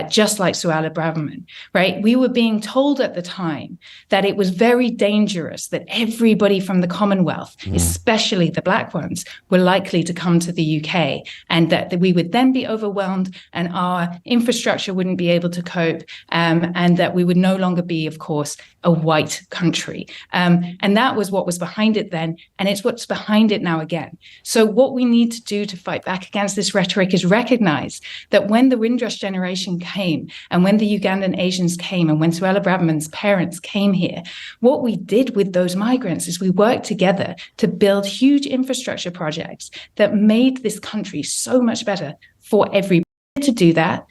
just like Suella Braverman, right? We were being told at the time that it was very dangerous that everybody from the Commonwealth, especially the black ones, were likely to come to the UK, and that we would then be overwhelmed and our infrastructure wouldn't be able to cope, and that we would no longer be, of course, a white country. And that was what was behind it then, and it's what's behind it now again. So what we need to do to fight back against this rhetoric is recognize that when the Windrush generation came, and when the Ugandan Asians came, and when Suella Braverman's parents came here, what we did with those migrants is we worked together to build huge infrastructure projects that made this country so much better for everybody. To do that,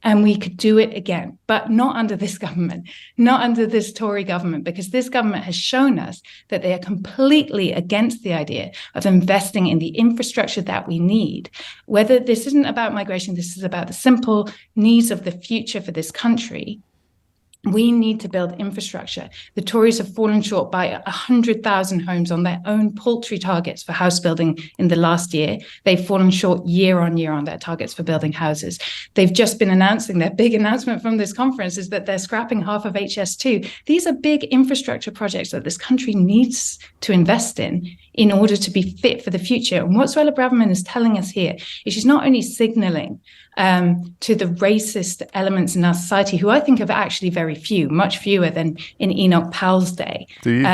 and we could do it again, but not under this government, not under this Tory government, because this government has shown us that they are completely against the idea of investing in the infrastructure that we need. Whether this isn't about migration, this is about the simple needs of the future for this country. We need to build infrastructure. The Tories have fallen short by 100,000 homes on their own paltry targets for house building in the last year. They've fallen short year on year on their targets for building houses. They've just been announcing, their big announcement from this conference is that they're scrapping half of HS2. These are big infrastructure projects that this country needs to invest in order to be fit for the future. And what Suella Braverman is telling us here is she's not only signaling to the racist elements in our society, who I think of actually very few, much fewer than in Enoch Powell's day. Do you?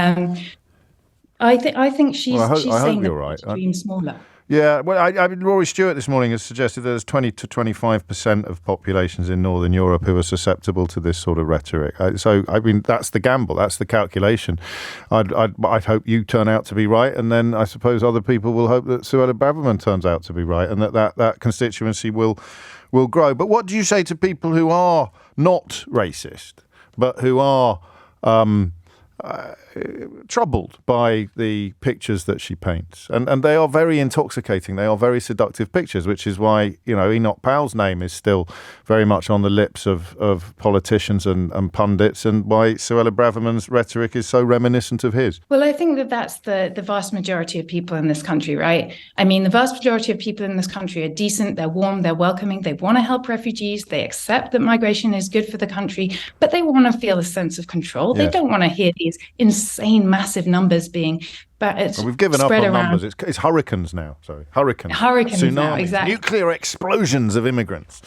I think she's saying that right. dream smaller. Yeah, well, Rory Stewart this morning has suggested there's 20 to 25% of populations in Northern Europe who are susceptible to this sort of rhetoric. So, I mean, that's the gamble, that's the calculation. I'd hope you turn out to be right, and then I suppose other people will hope that Suella Braverman turns out to be right, and that constituency will grow. But what do you say to people who are not racist, but who are troubled by the pictures that she paints, and they are very intoxicating, they are very seductive pictures, which is why, you know, Enoch Powell's name is still very much on the lips of politicians and pundits, and why Suella Braverman's rhetoric is so reminiscent of his. Well, I think that that's the vast majority of people in this country, right? I mean, the vast majority of people in this country are decent, they're warm, they're welcoming, they want to help refugees, they accept that migration is good for the country, but they want to feel a sense of control. Yes. They don't want to hear these insane, massive numbers being we've given up on numbers. It's hurricanes now. Sorry, hurricanes tsunamis, now, exactly. Nuclear explosions of immigrants.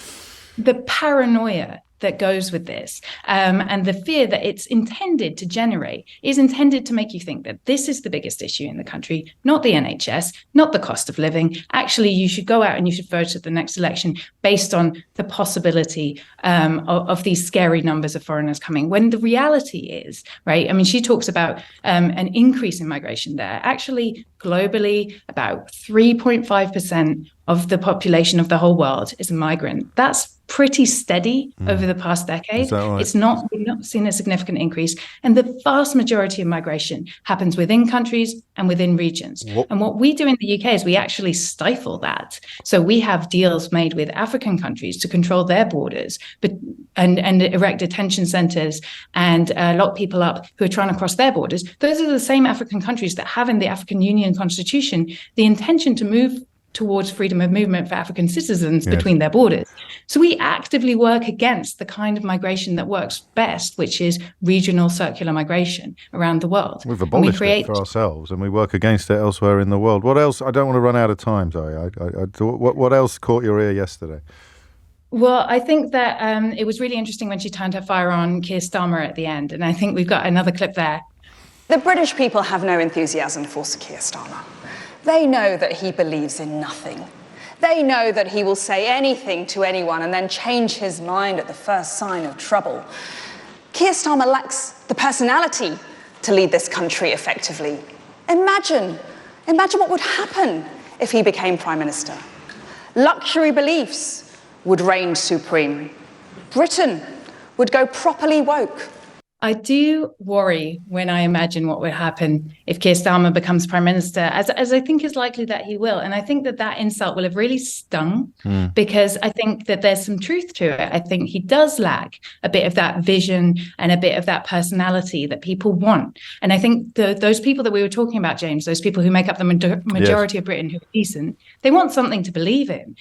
The paranoia that goes with this, and the fear that it's intended to generate is intended to make you think that this is the biggest issue in the country, not the NHS, not the cost of living. Actually, you should go out and you should vote at the next election based on the possibility of these scary numbers of foreigners coming, when the reality is, right? I mean, she talks about an increase in migration there. Actually, globally, about 3.5% of the population of the whole world is a migrant. That's pretty steady over the past decade. Right? We've not seen a significant increase. And the vast majority of migration happens within countries and within regions. And what we do in the UK is we actually stifle that. So we have deals made with African countries to control their borders, and erect detention centres and lock people up who are trying to cross their borders. Those are the same African countries that have in the African Union Constitution the intention to move towards freedom of movement for African citizens between their borders. So we actively work against the kind of migration that works best, which is regional circular migration around the world. We've abolished it for ourselves, and we work against it elsewhere in the world. What else? I don't want to run out of time, Zoe. What else caught your ear yesterday? Well, I think that it was really interesting when she turned her fire on Keir Starmer at the end, and I think we've got another clip there. The British people have no enthusiasm for Sir Keir Starmer. They know that he believes in nothing. They know that he will say anything to anyone and then change his mind at the first sign of trouble. Keir Starmer lacks the personality to lead this country effectively. Imagine what would happen if he became Prime Minister. Luxury beliefs would reign supreme. Britain would go properly woke. I do worry when I imagine what would happen if Keir Starmer becomes Prime Minister, as I think is likely that he will. And I think that insult will have really stung because I think that there's some truth to it. I think he does lack a bit of that vision and a bit of that personality that people want. And I think those people that we were talking about, James, those people who make up the majority of Britain who are decent, they want something to believe in.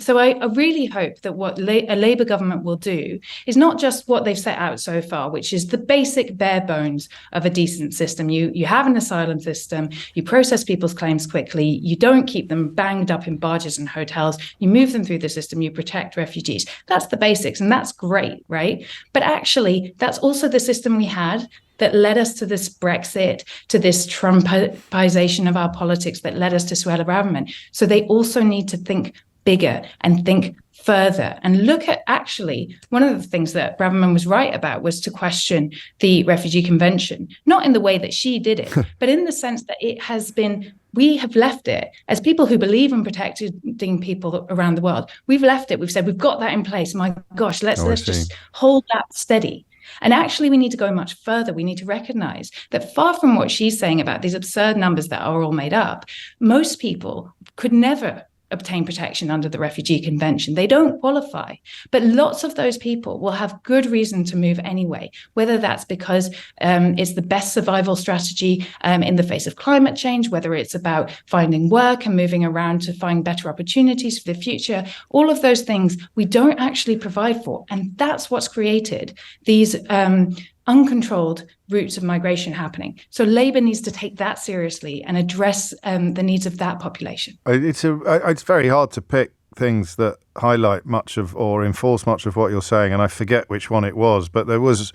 So I really hope that what a Labour government will do is not just what they've set out so far, which is the basic bare bones of a decent system. You have an asylum system, you process people's claims quickly, you don't keep them banged up in barges and hotels, you move them through the system, you protect refugees. That's the basics, and that's great, right? But actually, that's also the system we had that led us to this Brexit, to this Trumpization of our politics that led us to Suella Braverman. So they also need to think bigger and think further and look at, actually, one of the things that Braverman was right about was to question the Refugee Convention, not in the way that she did it, but in the sense that it has been, we have left it, as people who believe in protecting people around the world, we've left it, we've said, we've got that in place, my gosh, let's just hold that steady. And actually, we need to go much further. We need to recognize that far from what she's saying about these absurd numbers that are all made up, most people could never obtain protection under the Refugee Convention. They don't qualify. But lots of those people will have good reason to move anyway, whether that's because it's the best survival strategy in the face of climate change, whether it's about finding work and moving around to find better opportunities for the future. All of those things we don't actually provide for. And that's what's created these uncontrolled routes of migration happening. So Labour needs to take that seriously and address the needs of that population. It's very hard to pick things that highlight much of or enforce much of what you're saying, and I forget which one it was, but there was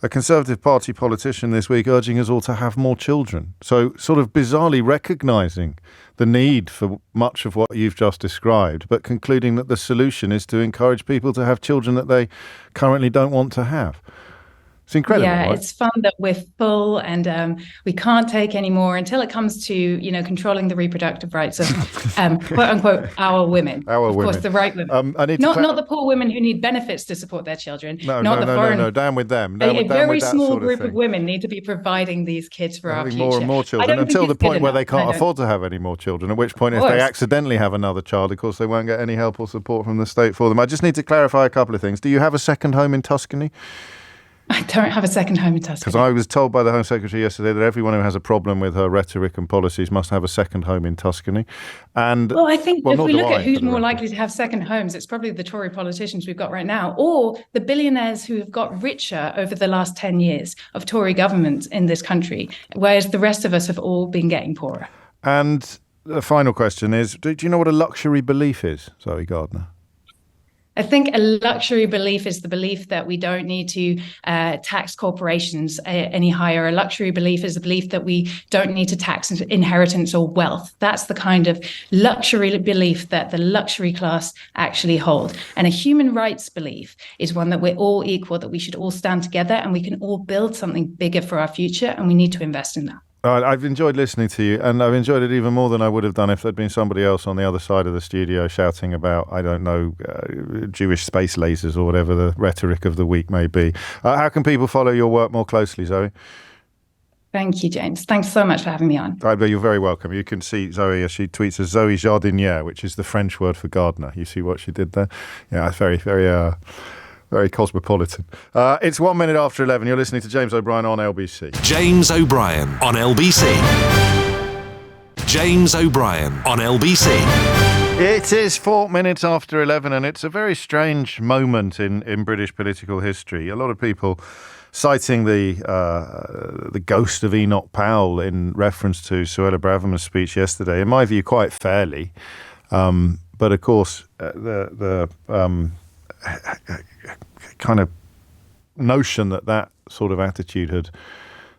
a Conservative Party politician this week urging us all to have more children. So sort of bizarrely recognising the need for much of what you've just described, but concluding that the solution is to encourage people to have children that they currently don't want to have. It's incredible. Yeah, right? It's fun that we're full and we can't take any more until it comes to, controlling the reproductive rights of, quote unquote, our women. Of course, the right women. Not the poor women who need benefits to support their children. No, down with them. A very small group of women need to be providing these kids for our future. More and more children until the point where they can't afford to have any more children, at which point if they accidentally have another child, of course, they won't get any help or support from the state for them. I just need to clarify a couple of things. Do you have a second home in Tuscany? I don't have a second home in Tuscany. Because I was told by the Home Secretary yesterday that everyone who has a problem with her rhetoric and policies must have a second home in Tuscany. And I think if we look at who's more likely to have second homes, it's probably the Tory politicians we've got right now, or the billionaires who have got richer over the last 10 years of Tory government in this country, whereas the rest of us have all been getting poorer. And the final question is, do you know what a luxury belief is, Zoe Gardner? I think a luxury belief is the belief that we don't need to tax corporations any higher. A luxury belief is the belief that we don't need to tax inheritance or wealth. That's the kind of luxury belief that the luxury class actually hold. And a human rights belief is one that we're all equal, that we should all stand together and we can all build something bigger for our future, and we need to invest in that. I've enjoyed listening to you, and I've enjoyed it even more than I would have done if there'd been somebody else on the other side of the studio shouting about, I don't know, Jewish space lasers or whatever the rhetoric of the week may be. How can people follow your work more closely, Zoe? Thank you, James. Thanks so much for having me on. You're very welcome. You can see Zoe as she tweets as Zoe Jardinière, which is the French word for gardener. You see what she did there? Yeah, it's very, very... very cosmopolitan. It's 1 minute after 11. You're listening to James O'Brien on LBC. James O'Brien on LBC. James O'Brien on LBC. It is 4 minutes after 11, and it's a very strange moment in British political history. A lot of people citing the ghost of Enoch Powell in reference to Suella Braverman's speech yesterday. In my view, quite fairly. But of course, the kind of notion that sort of attitude had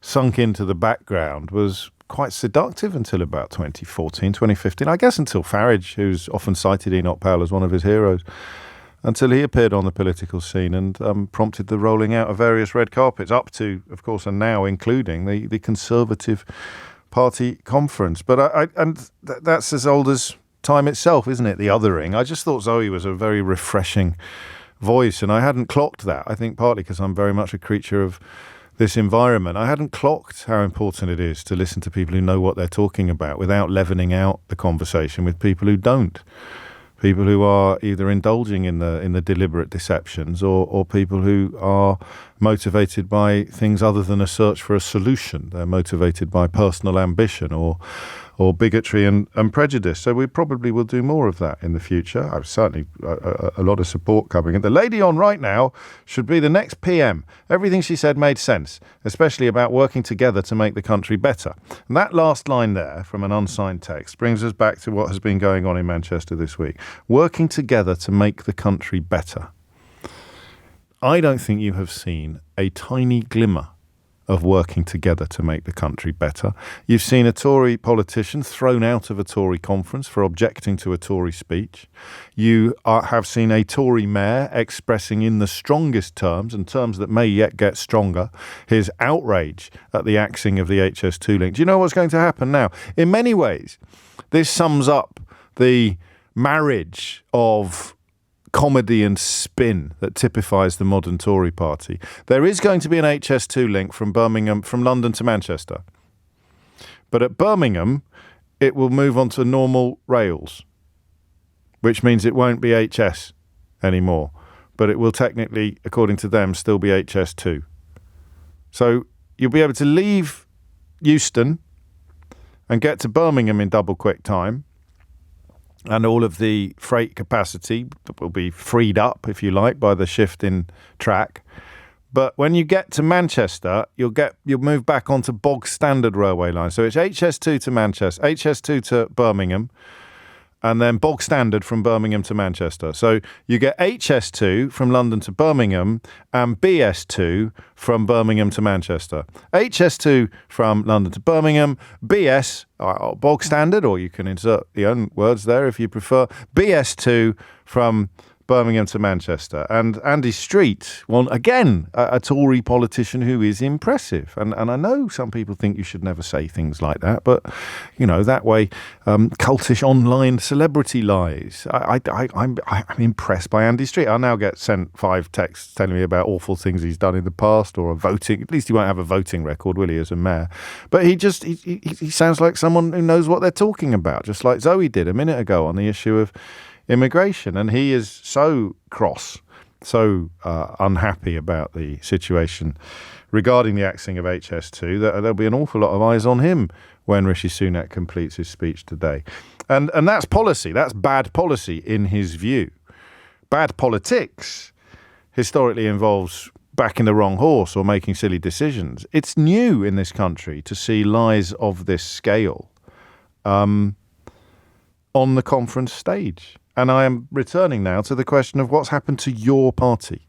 sunk into the background was quite seductive until about 2014, 2015. I guess until Farage, who's often cited Enoch Powell as one of his heroes, until he appeared on the political scene and prompted the rolling out of various red carpets, up to, of course, and now including the Conservative Party conference. But that's as old as time itself, isn't it? The othering. I just thought Zoe was a very refreshing voice, and I hadn't clocked that. I think partly because I'm very much a creature of this environment. I hadn't clocked how important it is to listen to people who know what they're talking about without leavening out the conversation with people who don't. People who are either indulging in the deliberate deceptions or people who are motivated by things other than a search for a solution. They're motivated by personal ambition or bigotry and prejudice. So we probably will do more of that in the future. I've certainly a lot of support coming. And the lady on right now should be the next PM. Everything she said made sense, especially about working together to make the country better. And that last line there from an unsigned text brings us back to what has been going on in Manchester this week. Working together to make the country better. I don't think you have seen a tiny glimmer of working together to make the country better. You've seen a Tory politician thrown out of a Tory conference for objecting to a Tory speech. You have seen a Tory mayor expressing in the strongest terms, and terms that may yet get stronger, his outrage at the axing of the HS2 link. Do you know what's going to happen now? In many ways, this sums up the marriage of comedy and spin that typifies the modern Tory party. There is going to be an HS2 link from London to Manchester. But at Birmingham, it will move on to normal rails, which means it won't be HS anymore. But it will technically, according to them, still be HS2. So you'll be able to leave Euston and get to Birmingham in double quick time. And all of the freight capacity will be freed up, if you like, by the shift in track. But when you get to Manchester, you'll move back onto bog standard railway line. So it's HS2 to Manchester, HS2 to Birmingham, and then bog standard from Birmingham to Manchester. So you get HS2 from London to Birmingham and BS2 from Birmingham to Manchester. HS2 from London to Birmingham, BS, bog standard, or you can insert your own words there if you prefer, BS2 from Birmingham to Manchester. And Andy Street, well, again, a Tory politician who is impressive. And I know some people think you should never say things like that, but, that way, cultish online celebrity lies. I'm impressed by Andy Street. I'll now get sent 5 texts telling me about awful things he's done in the past or a voting. At least he won't have a voting record, will he, as a mayor? But he sounds like someone who knows what they're talking about, just like Zoe did a minute ago on the issue of immigration. And he is so cross, so unhappy about the situation regarding the axing of HS2 that there'll be an awful lot of eyes on him when Rishi Sunak completes his speech today. And that's policy. That's bad policy in his view. Bad politics historically involves backing the wrong horse or making silly decisions. It's new in this country to see lies of this scale on the conference stage. And I am returning now to the question of what's happened to your party.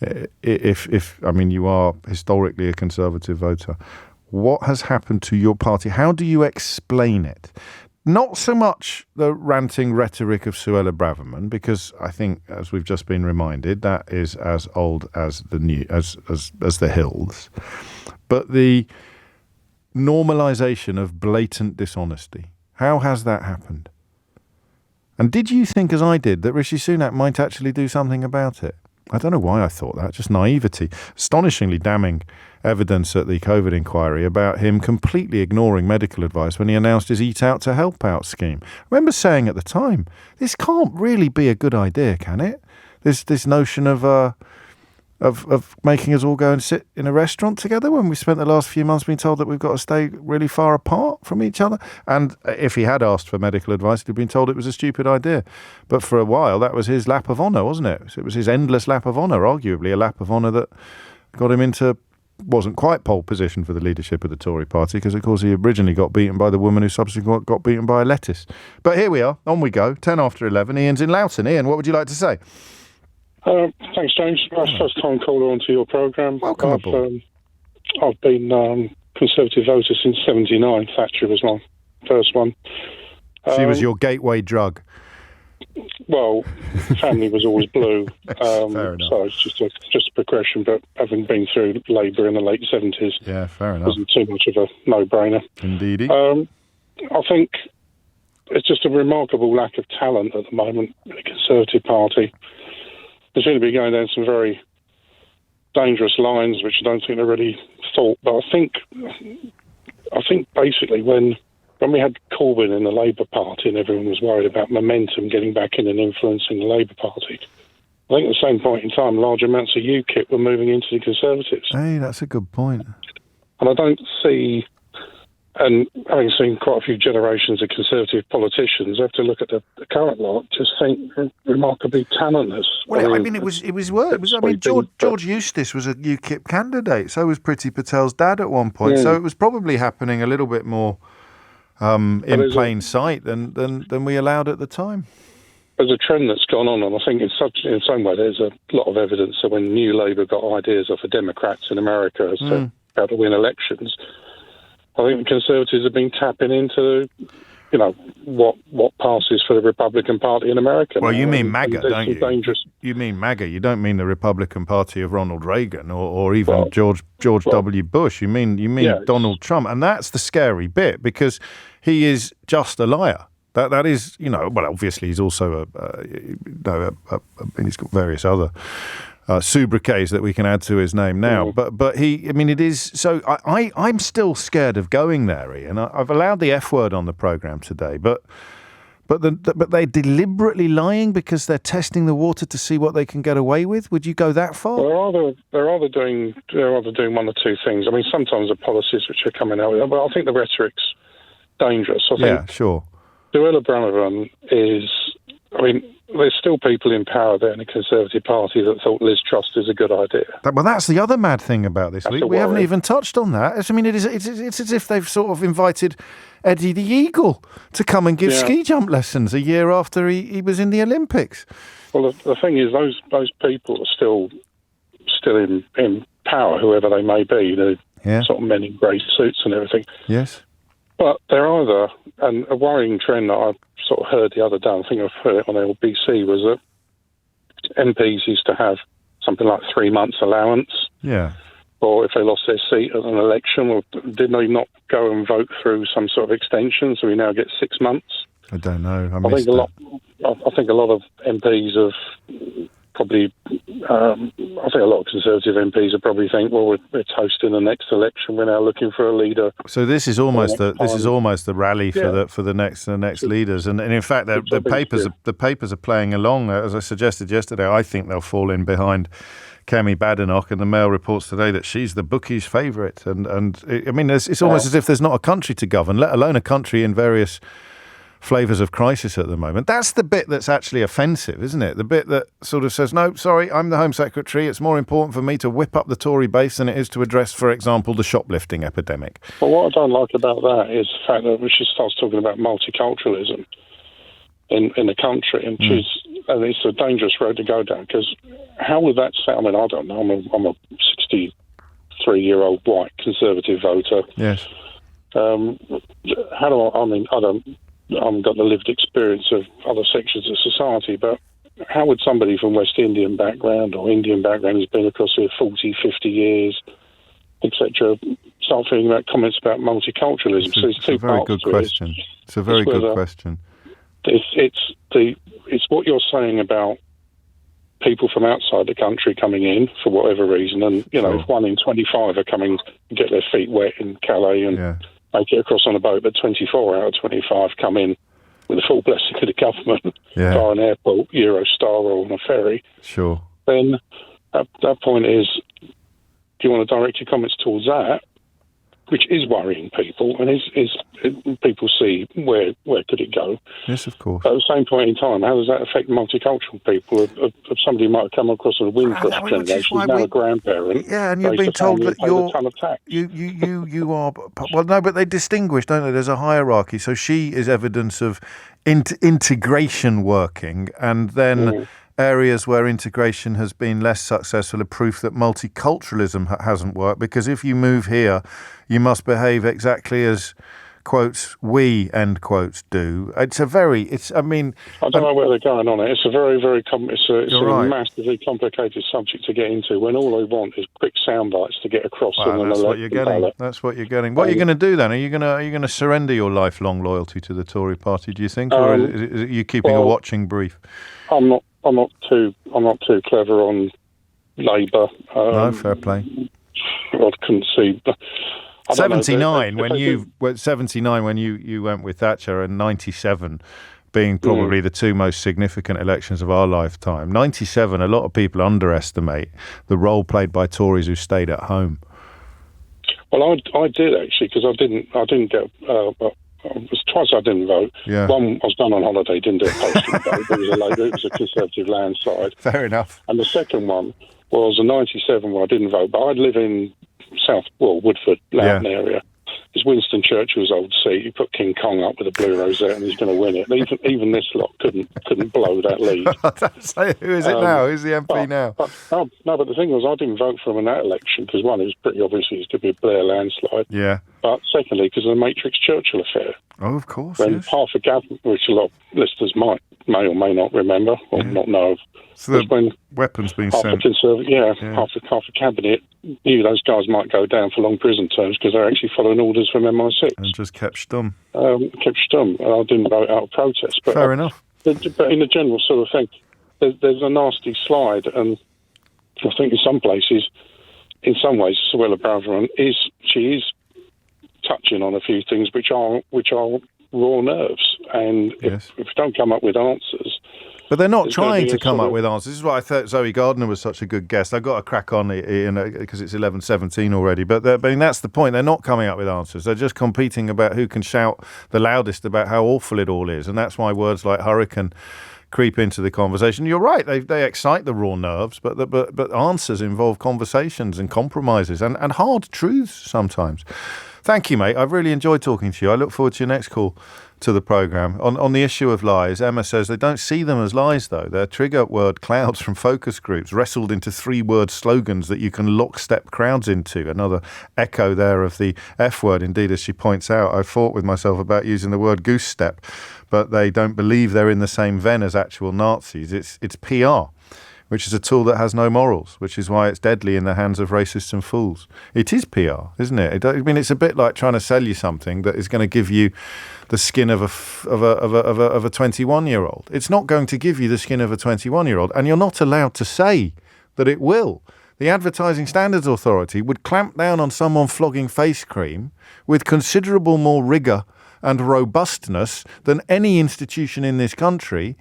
If you are historically a Conservative voter, what has happened to your party? How do you explain it? Not so much the ranting rhetoric of Suella Braverman, because I think, as we've just been reminded, that is as old as the hills, but the normalisation of blatant dishonesty. How has that happened? And did you think, as I did, that Rishi Sunak might actually do something about it? I don't know why I thought that, just naivety. Astonishingly damning evidence at the COVID inquiry about him completely ignoring medical advice when he announced his Eat Out to Help Out scheme. I remember saying at the time, this can't really be a good idea, can it? This notion of making us all go and sit in a restaurant together when we spent the last few months being told that we've got to stay really far apart from each other. And if he had asked for medical advice, he'd been told it was a stupid idea. But for a while, that was his lap of honour, wasn't it? So it was his endless lap of honour, arguably a lap of honour that got him into, wasn't quite pole position for the leadership of the Tory party, because, of course, he originally got beaten by the woman who subsequently got beaten by a lettuce. But here we are, on we go, 10 after 11. Ian's in Loughton. Ian, what would you like to say? Thanks, James. First time caller onto your programme. Welcome aboard. I've been Conservative voter since 79. Thatcher was my first one. She was your gateway drug. Well, family was always blue, Fair enough. so it's just a progression. But having been through Labour in the late 70s, yeah, fair enough. Wasn't too much of a no-brainer. Indeedy. I think it's just a remarkable lack of talent at the moment in the Conservative Party. They seem to be going down some very dangerous lines, which I don't think they're really thought. But I think basically when we had Corbyn in the Labour Party and everyone was worried about momentum getting back in and influencing the Labour Party, I think at the same point in time, large amounts of UKIP were moving into the Conservatives. Hey, that's a good point. And I don't see, and having seen quite a few generations of Conservative politicians, I have to look at the current lot, just think remarkably talentless. Well, I mean, it was work. George Eustace was a UKIP candidate. So was Priti Patel's dad at one point. Yeah. So it was probably happening a little bit more in plain sight than we allowed at the time. There's a trend that's gone on, and I think in some way there's a lot of evidence that when New Labour got ideas off the Democrats in America as to how to win elections, I think the Conservatives have been tapping into, what passes for the Republican Party in America. Well, you mean MAGA, and don't you? Dangerous. You mean MAGA. You don't mean the Republican Party of Ronald Reagan or even George W. Bush. You mean Donald Trump, and that's the scary bit because he is just a liar. That is, well, obviously he's also he's got various other sobriquets that we can add to his name now. But it is, so I'm still scared of going there, Ian. I've allowed the F word on the programme today, but they're deliberately lying because they're testing the water to see what they can get away with. Would you go that far? They're either doing one or two things. I mean, sometimes the policies which are coming out with, I think the rhetoric's dangerous. I think, yeah, sure. Suella Braverman is, there's still people in power there in the Conservative Party that thought Liz Truss is a good idea. Well, that's the other mad thing about this, Lee. We haven't even touched on that. It's as if they've sort of invited Eddie the Eagle to come and give ski jump lessons a year after he was in the Olympics. Well, the thing is, those people are still in power, whoever they may be. They're sort of men in grey suits and everything. Yes. But they're either, and a worrying trend that I sort of heard the other day, I think I've heard it on LBC, was that MPs used to have something like 3 months allowance. Yeah. Or if they lost their seat at an election, or did they not go and vote through some sort of extension, so we now get 6 months? I don't know. I think a lot of MPs have probably, I think a lot of Conservative MPs will probably think, well, we're toasting the next election. We're now looking for a leader. So this is almost the rally for the next leaders, and in fact the papers are playing along. As I suggested yesterday, I think they'll fall in behind Kemi Badenoch, and the Mail reports today that she's the bookies' favourite. And it's almost as if there's not a country to govern, let alone a country in various flavours of crisis at the moment. That's the bit that's actually offensive, isn't it? The bit that sort of says, no, sorry, I'm the Home Secretary. It's more important for me to whip up the Tory base than it is to address, for example, the shoplifting epidemic. Well, what I don't like about that is the fact that she starts talking about multiculturalism in the country, and it's a dangerous road to go down, because how would that sound? I don't know. I'm a 63-year-old white Conservative voter. Yes. I haven't got the lived experience of other sections of society, but how would somebody from West Indian background or Indian background who's been across here 40, 50 years, etc., start feeling about comments about multiculturalism? It's a very good question. It's a very good question. It's what you're saying about people from outside the country coming in for whatever reason, and if 1 in 25 are coming to get their feet wet in Calais and make it across on a boat, but 24 out of 25 come in with the full blessing of the government via an airport, Eurostar, or on a ferry. Sure. Then that point is, do you want to direct your comments towards that, which is worrying people, and is people see where could it go? Yes, of course. But at the same point in time, how does that affect multicultural people? If somebody might have come across on a Windrush generation, now a grandparent, and you've been told that you're a ton of tax. You are, well, no, but they distinguish, don't they? There's a hierarchy. So she is evidence of integration working, and then areas where integration has been less successful are proof that multiculturalism hasn't worked, because if you move here, you must behave exactly as quotes, we, end quotes, do. I mean... I don't know where they're going on it. It's a very, very... right. massively complicated subject to get into when all they want is quick sound bites to get across. That's what you're getting. That's what you're getting. What are you going to do then? Are you going to surrender your lifelong loyalty to the Tory party, do you think? Or is it you keeping a watching brief? I'm not too clever on Labour. No, fair play. I couldn't see... 79 when you went with Thatcher, and 97 being probably the two most significant elections of our lifetime. 97, a lot of people underestimate the role played by Tories who stayed at home. Well, I did actually, because I didn't get. It was twice I didn't vote. Yeah. One, I was done on holiday, didn't do a postal vote. It was a Conservative landslide. Fair enough. And the second one was a 97 where I didn't vote, but I'd live in Woodford, Loughton area. It's Winston Churchill's old seat. You put King Kong up with a blue rosette and he's going to win it. Even this lot couldn't blow that lead. Who is it now? Who's the MP now? But the thing was, I didn't vote for him in that election because, one, it was pretty obvious it was going to be a Blair landslide. Yeah. But secondly, because of the Matrix Churchill affair. Oh, of course. When half a government, which a lot of listeners may or may not remember or not know of, so the when weapons being sent. Half a cabinet knew those guys might go down for long prison terms because they're actually following orders from MI6. And just kept stum. And I didn't vote out of protest. But, fair enough. But in the general sort of thing, there's a nasty slide, and I think in some places, in some ways, Suella Braverman is touching on a few things which are raw nerves, and if we don't come up with answers. But they're not trying to come up with answers. This is why I thought Zoe Gardner was such a good guest. I've got to crack on because it's 11:17 already. But that's the point. They're not coming up with answers. They're just competing about who can shout the loudest about how awful it all is. And that's why words like hurricane creep into the conversation. You're right. They excite the raw nerves, but answers involve conversations and compromises and hard truths sometimes. Thank you, mate. I've really enjoyed talking to you. I look forward to your next call to the programme. On the issue of lies, Emma says they don't see them as lies, though. They're trigger word clouds from focus groups, wrestled into 3-word slogans that you can lockstep crowds into. Another echo there of the F word. Indeed, as she points out, I fought with myself about using the word goose step, but they don't believe they're in the same vein as actual Nazis. It's PR, which is a tool that has no morals, which is why it's deadly in the hands of racists and fools. It is PR, isn't it? I mean, it's a bit like trying to sell you something that is going to give you the skin of a 21-year-old. It's not going to give you the skin of a 21-year-old, and you're not allowed to say that it will. The Advertising Standards Authority would clamp down on someone flogging face cream with considerable more rigour and robustness than any institution in this country.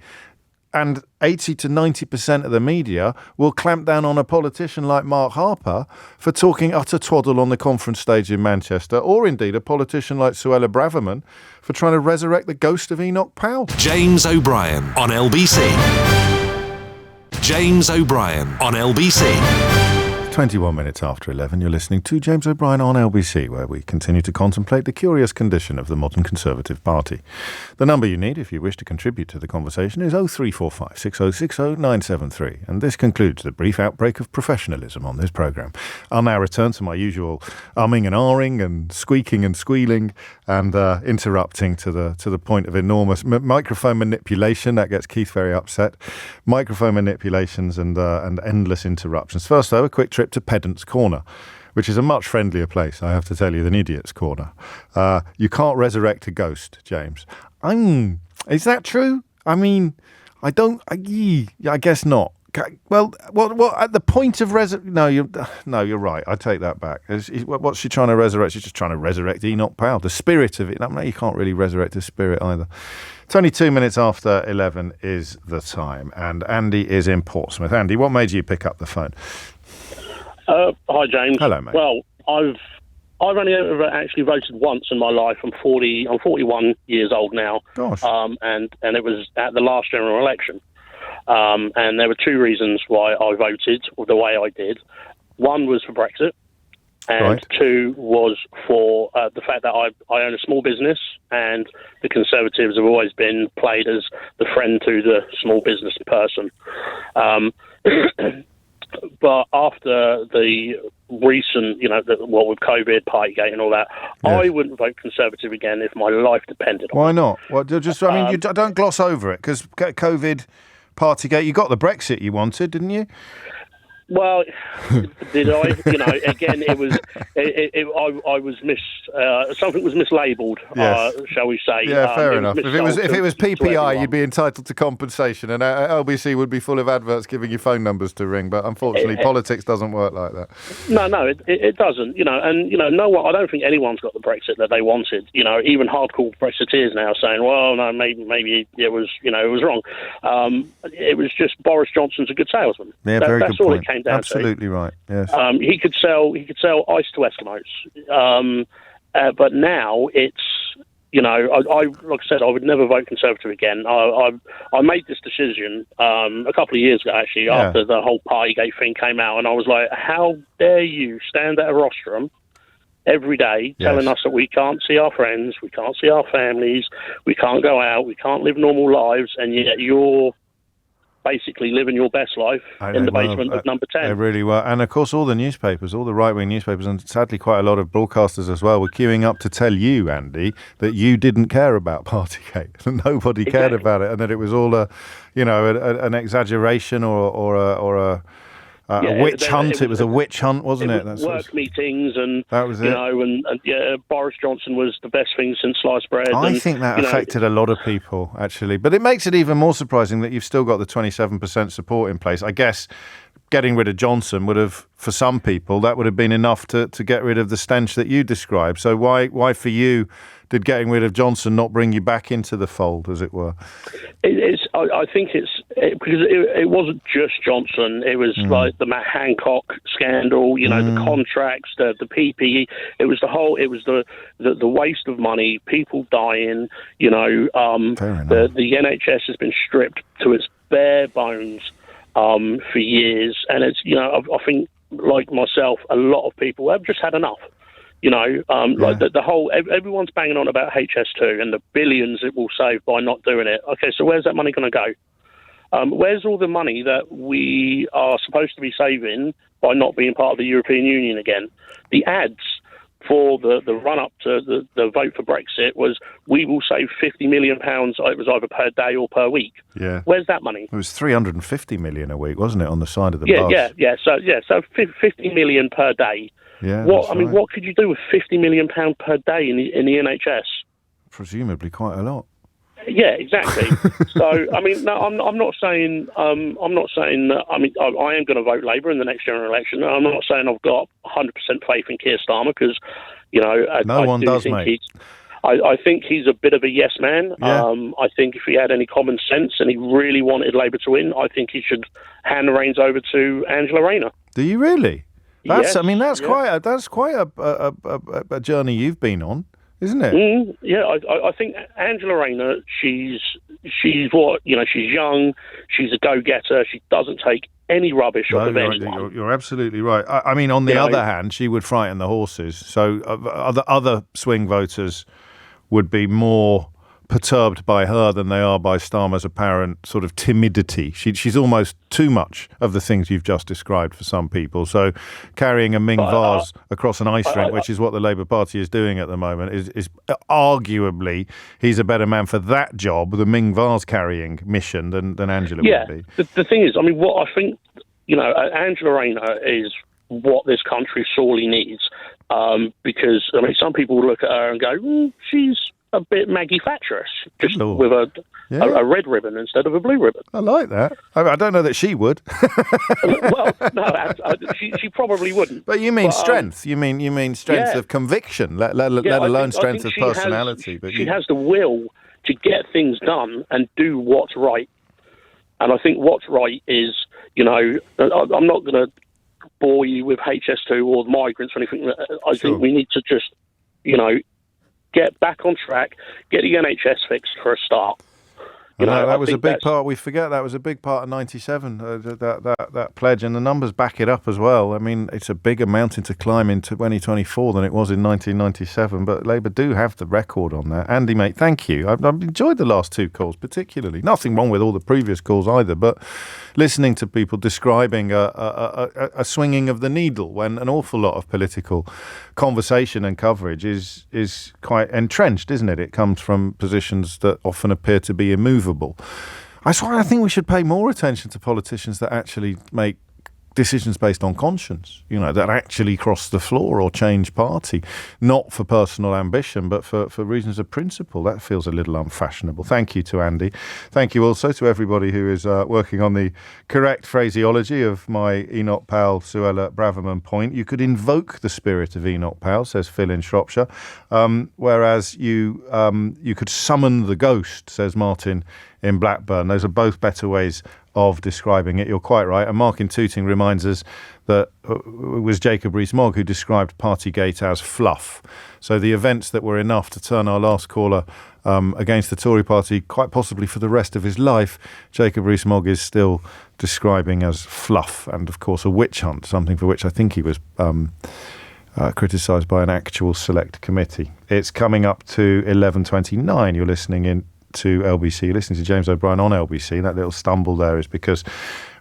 And 80 to 90% of the media will clamp down on a politician like Mark Harper for talking utter twaddle on the conference stage in Manchester, or indeed a politician like Suella Braverman for trying to resurrect the ghost of Enoch Powell. James O'Brien on LBC. James O'Brien on LBC. 21 minutes after 11, you're listening to James O'Brien on LBC, where we continue to contemplate the curious condition of the modern Conservative Party. The number you need if you wish to contribute to the conversation is 0345 6060 973. And this concludes the brief outbreak of professionalism on this programme. I'll now return to my usual umming and ahhing and squeaking and squealing and interrupting to the point of enormous microphone manipulation. That gets Keith very upset. Microphone manipulations and endless interruptions. First, though, a quick trip to Pedant's Corner, which is a much friendlier place, I have to tell you, than Idiot's Corner. You can't resurrect a ghost, James. Is that true? I mean, I guess not. Well, what at the point of No, you're right. I take that back. What's she trying to resurrect? She's just trying to resurrect Enoch Powell, the spirit of it. No, you can't really resurrect the spirit either. 22 minutes after 11 is the time, and Andy is in Portsmouth. Andy, what made you pick up the phone? Hi, James. Hello, mate. Well, I've only ever actually voted once in my life. I'm 41 years old now. Gosh. And it was at the last general election. And there were two reasons why I voted the way I did. One was for Brexit, and two was for the fact that I own a small business, and the Conservatives have always been played as the friend to the small business person. But after the recent, with COVID, Partygate and all that, I wouldn't vote Conservative again if my life depended on it. Why not? Well, you don't gloss over it, because COVID, Partygate, you got the Brexit you wanted, didn't you? Well, did I? Again, it was. I was something was mislabelled. Yes. Shall we say? Yeah, fair enough. If it was PPI, you'd be entitled to compensation, and LBC would be full of adverts giving you phone numbers to ring. But unfortunately, politics doesn't work like that. No, it doesn't. No one. I don't think anyone's got the Brexit that they wanted. Even hardcore Brexiteers now saying, "Well, no, maybe it was. It was wrong." It was just Boris Johnson's a good salesman. Yeah, very good point. It came down Absolutely to. Right. Yes. He could sell ice to Eskimos, but now it's like I said, I would never vote Conservative again. I made this decision a couple of years ago actually after the whole Partygate thing came out, and I was like, how dare you stand at a rostrum every day telling us that we can't see our friends, we can't see our families, we can't go out, we can't live normal lives, and yet you're basically living your best life in the basement of Number 10. They really were. And of course, all the newspapers, all the right-wing newspapers, and sadly quite a lot of broadcasters as well, were queuing up to tell you, Andy, that you didn't care about Partygate, that nobody cared about it, and that it was all an exaggeration or a witch hunt. It was a witch hunt, wasn't it? That's work meetings, and that was it. And Boris Johnson was the best thing since sliced bread. I think that affected a lot of people, actually. But it makes it even more surprising that you've still got the 27% support in place. I guess getting rid of Johnson would have, for some people, that would have been enough to get rid of the stench that you described. So why for you did getting rid of Johnson not bring you back into the fold, as it were? I think it's because it wasn't just Johnson. It was like the Matt Hancock scandal, the contracts, the PPE. It was the whole. It was the waste of money, people dying. The NHS has been stripped to its bare bones for years, and it's I think, like myself, a lot of people have just had enough. Like the whole, everyone's banging on about HS2 and the billions it will save by not doing it. Okay, so where's that money going to go? Where's all the money that we are supposed to be saving by not being part of the European Union again? The ads for the run-up to the vote for Brexit was, we will save £50 million. It was either per day or per week. Yeah. Where's that money? It was 350 million a week, wasn't it, on the side of the bus? Yeah. So 50 million per day. Yeah. What could you do with £50 million per day in the NHS? Presumably quite a lot. Yeah, exactly. So, no, I'm not saying that. I am going to vote Labour in the next general election. I'm not saying I've got 100% faith in Keir Starmer, because, no one does, mate. I think he's a bit of a yes man. Yeah. I think if he had any common sense and he really wanted Labour to win, I think he should hand the reins over to Angela Rayner. Do you really? That's Yes, quite a journey you've been on, isn't it? I think Angela Rayner, she's what, she's young, she's a go-getter, she doesn't take any rubbish off of anyone. You're absolutely right. On the other hand, she would frighten the horses, so other swing voters would be more perturbed by her than they are by Starmer's apparent sort of timidity. She's almost too much of the things you've just described for some people. So carrying a Ming vase across an ice rink, which is what the Labour Party is doing at the moment, is arguably he's a better man for that job, the Ming vase carrying mission, than Angela would be. The thing is, what I think, Angela Rayner is what this country sorely needs, because some people look at her and go, she's a bit Maggie Thatcherish, just with a red ribbon instead of a blue ribbon. I like that. I don't know that she would. Well, no, she probably wouldn't. But you mean strength? You mean strength of conviction, let alone strength of personality. She has the will to get things done and do what's right. And I think what's right is, I'm not going to bore you with HS2 or migrants or anything. I think we need to just, get back on track, get the NHS fixed for a start. You know, that was a big part. We forget that was a big part of '97. That pledge, and the numbers back it up as well. I mean, it's a bigger mountain to climb in 2024 than it was in 1997. But Labour do have the record on that. Andy, mate, thank you. I've enjoyed the last two calls particularly. Nothing wrong with all the previous calls either, but listening to people describing a swinging of the needle when an awful lot of political conversation and coverage is quite entrenched, isn't it? It comes from positions that often appear to be immovable. That's why I think we should pay more attention to politicians that actually make decisions based on conscience, you know, that actually cross the floor or change party, not for personal ambition, but for reasons of principle. That feels a little unfashionable. Thank you to Andy. Thank you also to everybody who is working on the correct phraseology of my Enoch Powell, Suella Braverman point. You could invoke the spirit of Enoch Powell, says Phil in Shropshire, whereas you could summon the ghost, says Martin in Blackburn. Those are both better ways of describing it. You're quite right. And Mark in Tooting reminds us that it was Jacob Rees-Mogg who described Partygate as fluff. So the events that were enough to turn our last caller against the Tory party, quite possibly for the rest of his life, Jacob Rees-Mogg is still describing as fluff. And of course a witch hunt, something for which I think he was criticised by an actual select committee. It's coming up to 11:29. You're listening in to LBC, listening to James O'Brien on LBC. That little stumble there is because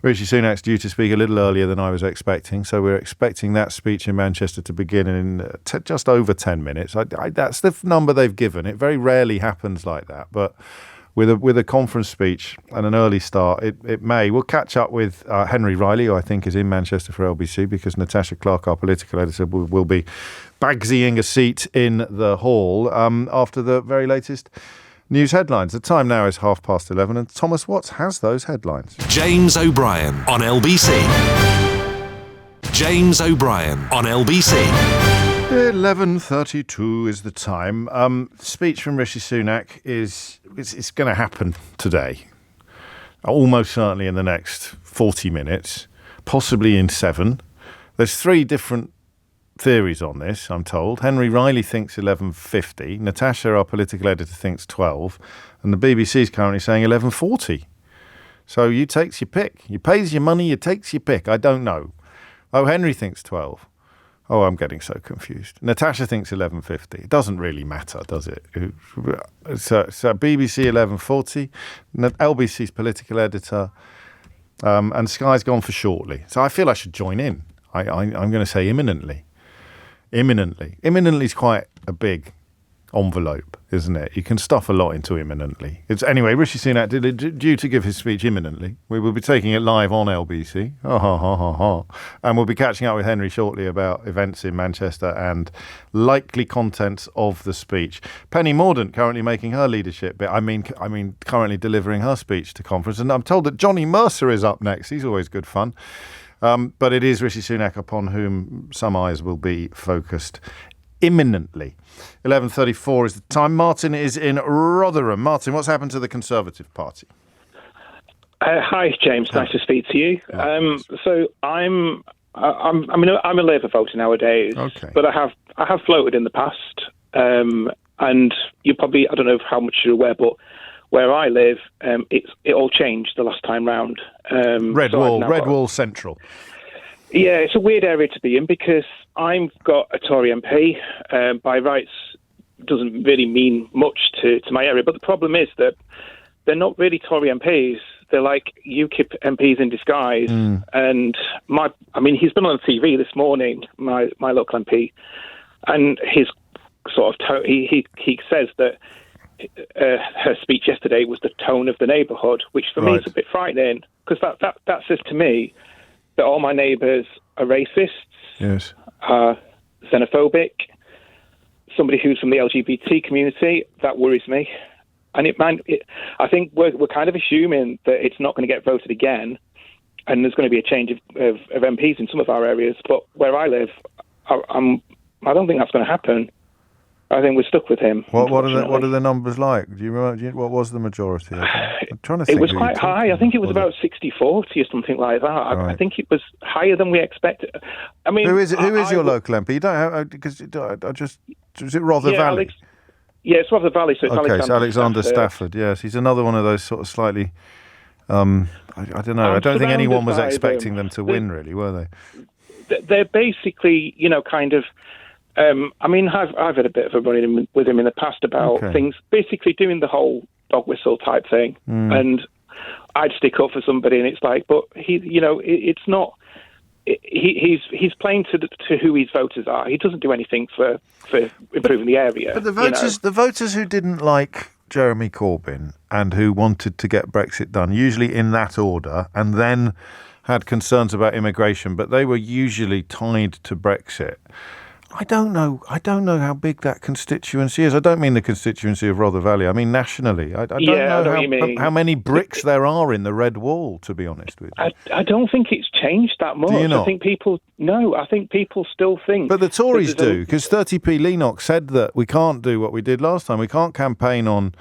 Rishi Sunak's due to speak a little earlier than I was expecting, so we're expecting that speech in Manchester to begin in just over 10 minutes. That's the number they've given. It very rarely happens like that, but with a conference speech and an early start, it may. We'll catch up with Henry Riley, who I think is in Manchester for LBC, because Natasha Clark, our political editor, will be bagsying a seat in the hall after the very latest news headlines. The time now is 11:30, and Thomas Watts has those headlines. James O'Brien on LBC. James O'Brien on LBC. 11:32 is the time. Speech from Rishi Sunak it's going to happen today. Almost certainly in the next 40 minutes, possibly in 7. There's 3 different theories on this, I'm told. Henry Riley thinks 11:50. Natasha, our political editor, thinks 12. And the BBC is currently saying 11:40. So you takes your pick. You pays your money, you takes your pick. I don't know. Oh, Henry thinks 12. Oh, I'm getting so confused. Natasha thinks 11:50. It doesn't really matter, does it? So BBC 11:40. LBC's political editor. And Sky's gone for shortly. So I feel I should join in. I'm going to say imminently. Imminently. Imminently is quite a big envelope, isn't it? You can stuff a lot into imminently. Anyway, Rishi Sunak due to give his speech imminently. We will be taking it live on LBC. And we'll be catching up with Henry shortly about events in Manchester and likely contents of the speech. Penny Mordaunt currently making her leadership bit. I mean, currently delivering her speech to conference. And I'm told that Johnny Mercer is up next. He's always good fun. But it is Rishi Sunak upon whom some eyes will be focused imminently. 11:34 is the time. Martin is in Rotherham. Martin, what's happened to the Conservative Party? Hi, James. Nice to speak to you. So I'm a Labour voter nowadays, but I have floated in the past, and you probably, I don't know how much you're aware, but where I live, it all changed the last time round. Redwall Central. Yeah, it's a weird area to be in because I've got a Tory MP. By rights, doesn't really mean much to my area. But the problem is that they're not really Tory MPs. They're like UKIP MPs in disguise. And he's been on TV this morning, my local MP, and his sort of he says that her speech yesterday was the tone of the neighbourhood, which for me is a bit frightening, because that says to me that all my neighbours are racists, are xenophobic, somebody who's from the LGBT community. That worries me. And I think we're kind of assuming that it's not going to get voted again, and there's going to be a change of MPs in some of our areas. But where I live, I don't think that's going to happen. I think we're stuck with him. What are the numbers like? Do you remember? What was the majority? I'm trying to think. It was quite high. I think it was about 60-40 or something like that. Right. I think it was higher than we expected. I mean, who is your local MP? You don't have, because is it Rother Valley? Yeah, it's Rother Valley, so it's Alexander Stafford. Yes, he's another one of those sort of slightly. I don't know. I don't think anyone was expecting them to win, really, were they? They're basically, kind of. I've had a bit of a run-in with him in the past about things, basically doing the whole dog whistle type thing, and I'd stick up for somebody, and it's like, but he, it's not. He's playing to who his voters are. He doesn't do anything for improving the area. But the voters who didn't like Jeremy Corbyn and who wanted to get Brexit done, usually in that order, and then had concerns about immigration, but they were usually tied to Brexit. I don't know how big that constituency is. I don't mean the constituency of Rother Valley. I mean nationally. I don't know how many bricks there are in the red wall, to be honest with you. I don't think it's changed that much. Do you not? I think people still think. But the Tories do, because 30p Lennox said that we can't do what we did last time. We can't campaign on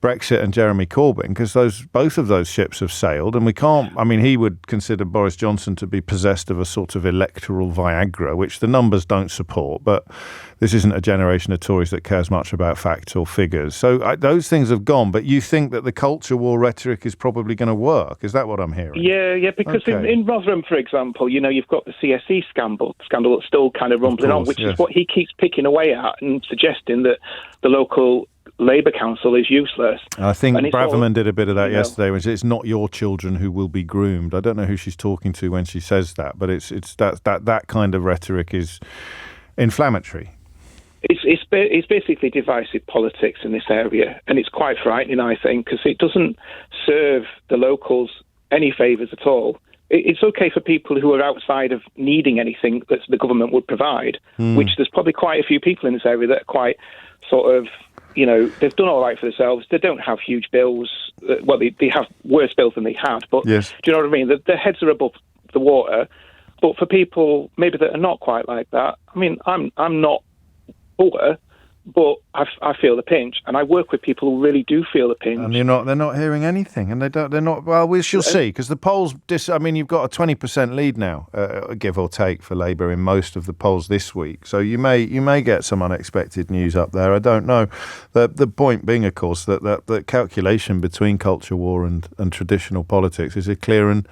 Brexit and Jeremy Corbyn because both of those ships have sailed, and we can't. I mean, he would consider Boris Johnson to be possessed of a sort of electoral Viagra, which the numbers don't support. But this isn't a generation of Tories that cares much about facts or figures. So those things have gone. But you think that the culture war rhetoric is probably going to work? Is that what I'm hearing? Yeah. Because in Rotherham, for example, you've got the CSE scandal that's still kind of rumbling on, which is what he keeps picking away at and suggesting that the local Labour Council is useless. I think Braverman did a bit of that yesterday, which it's not your children who will be groomed. I don't know who she's talking to when she says that, but it's that kind of rhetoric is inflammatory. It's basically divisive politics in this area, and it's quite frightening, I think, because it doesn't serve the locals any favours at all. It's okay for people who are outside of needing anything that the government would provide, which there's probably quite a few people in this area that are quite sort of, they've done all right for themselves. They don't have huge bills. Well, they have worse bills than they had, but do you know what I mean? Their heads are above the water. But for people maybe that are not quite like that, I mean, I'm not poor, but I feel the pinch, and I work with people who really do feel the pinch. And they're not hearing anything, and they're not. Well, we shall see, because the polls. You've got a 20% lead now, give or take, for Labour in most of the polls this week. So you may get some unexpected news up there. I don't know. The point being, of course, that the calculation between culture war and traditional politics is a clear and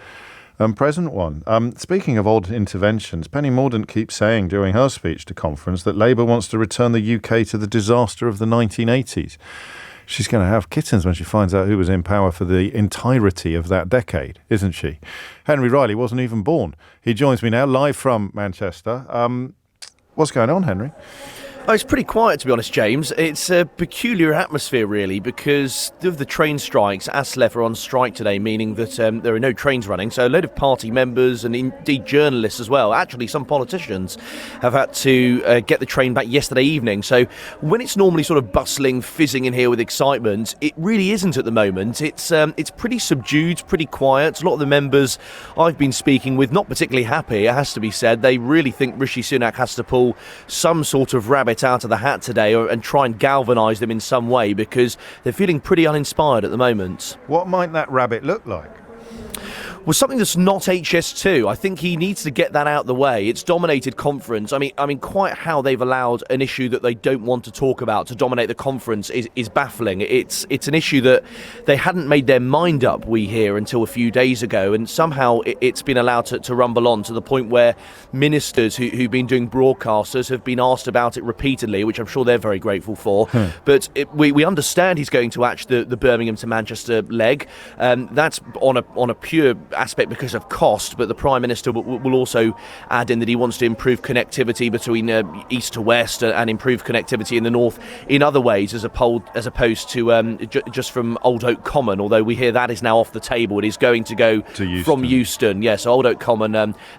present one. Speaking of odd interventions, Penny Mordaunt keeps saying during her speech to conference that Labour wants to return the UK to the disaster of the 1980s. She's going to have kittens when she finds out who was in power for the entirety of that decade, isn't she? Henry Riley wasn't even born. He joins me now live from Manchester. What's going on, Henry? Oh, it's pretty quiet, to be honest, James. It's a peculiar atmosphere, really, because of the train strikes. ASLEF are on strike today, meaning that there are no trains running. So a load of party members and indeed journalists as well. Actually, some politicians have had to get the train back yesterday evening. So when it's normally sort of bustling, fizzing in here with excitement, it really isn't at the moment. It's pretty subdued, pretty quiet. A lot of the members I've been speaking with, not particularly happy, it has to be said. They really think Rishi Sunak has to pull some sort of rabbit out of the hat today and try and galvanise them in some way, because they're feeling pretty uninspired at the moment. What might that rabbit look like? Well, something that's not HS2. I think he needs to get that out of the way. It's dominated conference. I mean, quite how they've allowed an issue that they don't want to talk about to dominate the conference is baffling. It's an issue that they hadn't made their mind up, we hear, until a few days ago, and somehow it's been allowed to rumble on to the point where ministers who've been doing broadcasters have been asked about it repeatedly, which I'm sure they're very grateful for. But we understand he's going to act the Birmingham to Manchester leg. That's on a pure aspect because of cost, but the Prime Minister will also add in that he wants to improve connectivity between east to west and improve connectivity in the north in other ways, as opposed to just from Old Oak Common, although we hear that is now off the table. It is going to go from Euston. Yes, Old Oak Common,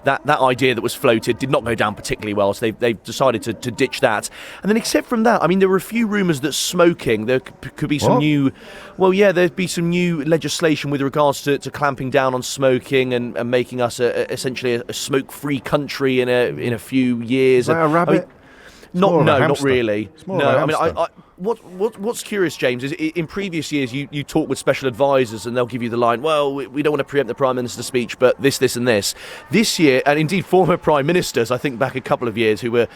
that idea that was floated did not go down particularly well, so they've decided to ditch that. And then except from that, I mean, there were a few rumours that smoking, there could be some there'd be some new legislation with regards to clamping down on smoking and making us essentially a smoke-free country in a few years. Is that a rabbit? Not really. No, I mean, what's curious, James, is in previous years you talk with special advisors and they'll give you the line, well, we don't want to preempt the Prime Minister's speech, but this and this. This year, and indeed former Prime Ministers, I think back a couple of years, who were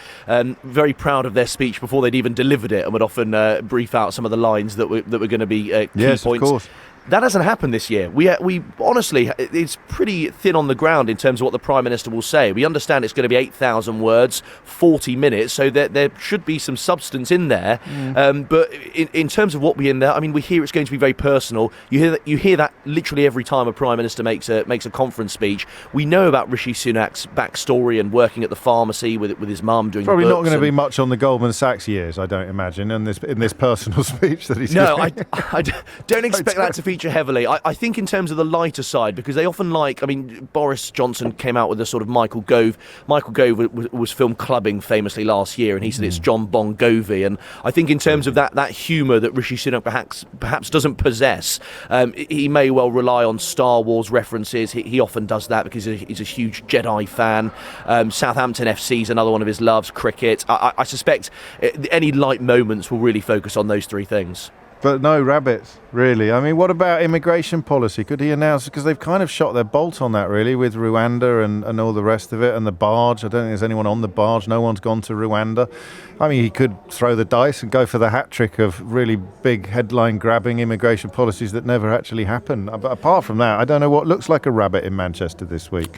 very proud of their speech before they'd even delivered it and would often brief out some of the lines that were going to be key points. Of course. That hasn't happened this year. We honestly, it's pretty thin on the ground in terms of what the Prime Minister will say. We understand it's going to be 8,000 words, 40 minutes, so there should be some substance in there. But in terms of what we in there, I mean, we hear it's going to be very personal. You hear that literally every time a Prime Minister makes a conference speech. We know about Rishi Sunak's backstory and working at the pharmacy with his mum doing. Probably not going to be much on the Goldman Sachs years, I don't imagine, in this personal speech that he's giving. No, I don't expect that to feature heavily. I think in terms of the lighter side, because they often Boris Johnson came out with a sort of Michael Gove. Michael Gove was filmed clubbing famously last year, and he said it's John Bon Jovi. And I think in terms of that humour that Rishi Sunak perhaps doesn't possess, he may well rely on Star Wars references. He often does that because he's a huge Jedi fan. Southampton FC is another one of his loves. Cricket. I suspect any light moments will really focus on those three things. But no rabbits, really. I mean, what about immigration policy? Could he announce, because they've kind of shot their bolt on that, really, with Rwanda and all the rest of it, and the barge. I don't think there's anyone on the barge. No one's gone to Rwanda. I mean, he could throw the dice and go for the hat trick of really big headline-grabbing immigration policies that never actually happen. But apart from that, I don't know what looks like a rabbit in Manchester this week.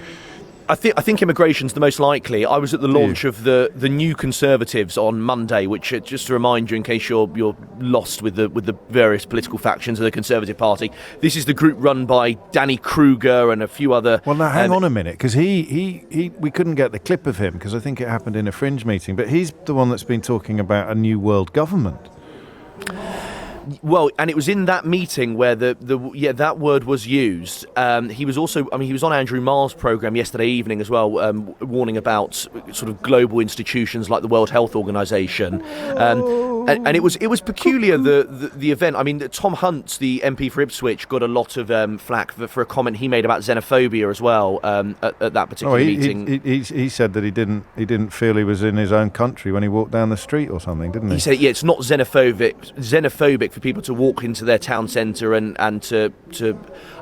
I think immigration's the most likely. I was at the launch of the New Conservatives on Monday, which, just to remind you, in case you're lost with the various political factions of the Conservative Party, this is the group run by Danny Kruger and a few other. Well, now hang on a minute, because we couldn't get the clip of him because I think it happened in a fringe meeting. But he's the one that's been talking about a new world government. Well, and it was in that meeting where that word was used. He was also, he was on Andrew Marr's programme yesterday evening as well, warning about sort of global institutions like the World Health Organisation. And it was peculiar, the event. I mean, Tom Hunt, the MP for Ipswich, got a lot of flack for a comment he made about xenophobia as well at that particular meeting. He said that he didn't feel he was in his own country when he walked down the street or something, didn't he? He said, it's not xenophobic for people to walk into their town centre and to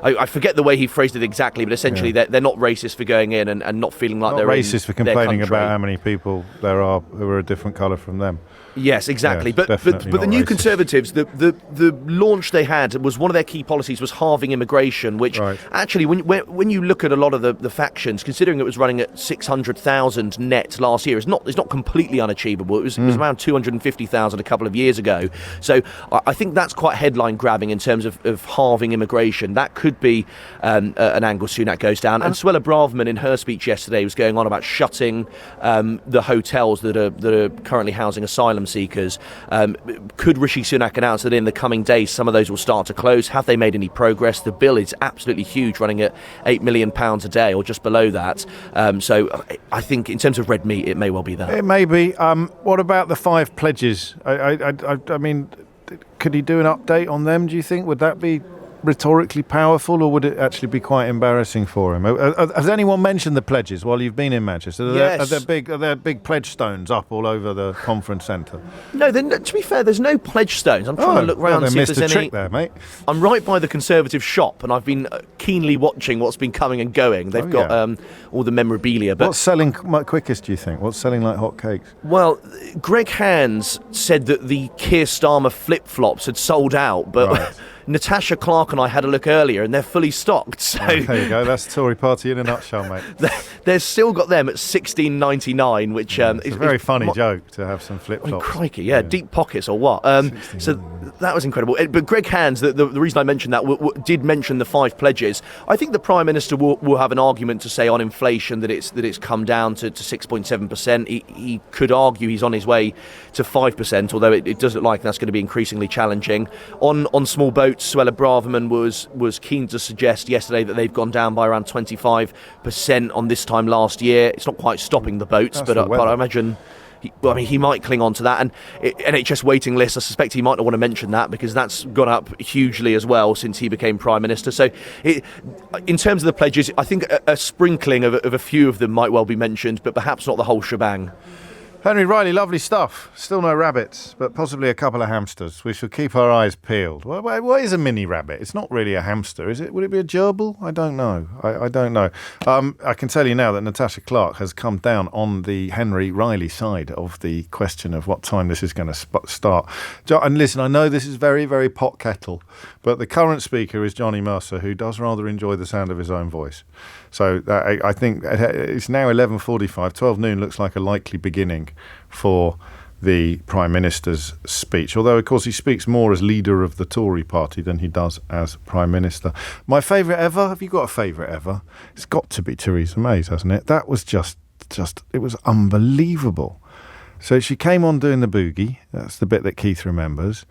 I forget the way he phrased it exactly, but essentially they're not racist for going in and not feeling like they're racist for complaining about how many people there are who are a different colour from them. Yes, exactly. Yes, but the New Conservatives, the launch they had was one of their key policies was halving immigration, which actually, when you look at a lot of the factions, considering it was running at 600,000 net last year, it's not completely unachievable. It was around 250,000 a couple of years ago. So I think that's quite headline grabbing in terms of halving immigration. That could be an angle Sunak goes down. And Suella Braverman in her speech yesterday was going on about shutting the hotels that are currently housing asylum seekers. Could Rishi Sunak announce that in the coming days some of those will start to close? Have they made any progress? The bill is absolutely huge, running at £8 million a day or just below that. So I think in terms of red meat, it may well be that. It may be. What about the 5 pledges? I mean, could he do an update on them, do you think? Would that be rhetorically powerful, or would it actually be quite embarrassing for him? Has anyone mentioned the pledges while you've been in Manchester? Yes. Are there big pledge stones up all over the conference centre? No, to be fair, there's no pledge stones. I'm trying to look around and see if there's any. Trick there, mate. I'm right by the Conservative shop, and I've been keenly watching what's been coming and going. They've got all the memorabilia. But what's selling quickest, do you think? What's selling like hotcakes? Well, Greg Hands said that the Keir Starmer flip-flops had sold out, but Natasha Clark and I had a look earlier, and they're fully stocked. So there you go. That's Tory party in a nutshell, mate. They've still got them at $16.99, which it's a very funny joke to have some flip-flops. Crikey, deep pockets or what? So that was incredible. But Greg Hands, the reason I mentioned that, did mention the 5 pledges. I think the Prime Minister will have an argument to say on inflation that it's come down to 6.7%. He could argue he's on his way to 5%, although it does look like that's going to be increasingly challenging. On small boats, Suella Braverman was keen to suggest yesterday that they've gone down by around 25% on this time last year. It's not quite stopping the boats, but I imagine he might cling on to that. And NHS waiting lists, I suspect he might not want to mention that because that's gone up hugely as well since he became Prime Minister. So in terms of the pledges, I think a sprinkling of a few of them might well be mentioned, but perhaps not the whole shebang. Henry Riley, lovely stuff. Still no rabbits, but possibly a couple of hamsters. We shall keep our eyes peeled. What is a mini rabbit? It's not really a hamster, is it? Would it be a gerbil? I don't know. I don't know. I can tell you now that Natasha Clark has come down on the Henry Riley side of the question of what time this is going to start. And listen, I know this is very, very pot kettle, but the current speaker is Johnny Mercer, who does rather enjoy the sound of his own voice. So I think it's now 11:45. 12 noon looks like a likely beginning for the Prime Minister's speech, although, of course, he speaks more as leader of the Tory party than he does as Prime Minister. My favourite ever? Have you got a favourite ever? It's got to be Theresa May's, hasn't it? That was just it was unbelievable. So she came on doing the boogie. That's the bit that Keith remembers.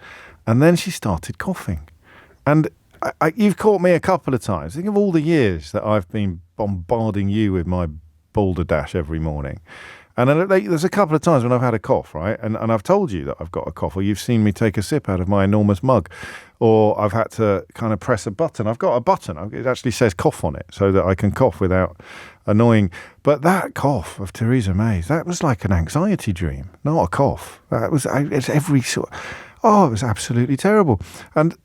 And then she started coughing. And you've caught me a couple of times. Think of all the years that I've been bombarding you with my balderdash every morning. And there's a couple of times when I've had a cough, right? And I've told you that I've got a cough, or you've seen me take a sip out of my enormous mug, or I've had to kind of press a button. I've got a button. It actually says cough on it so that I can cough without annoying. But that cough of Theresa May's, that was like an anxiety dream, not a cough. It's every sort. Oh, it was absolutely terrible. And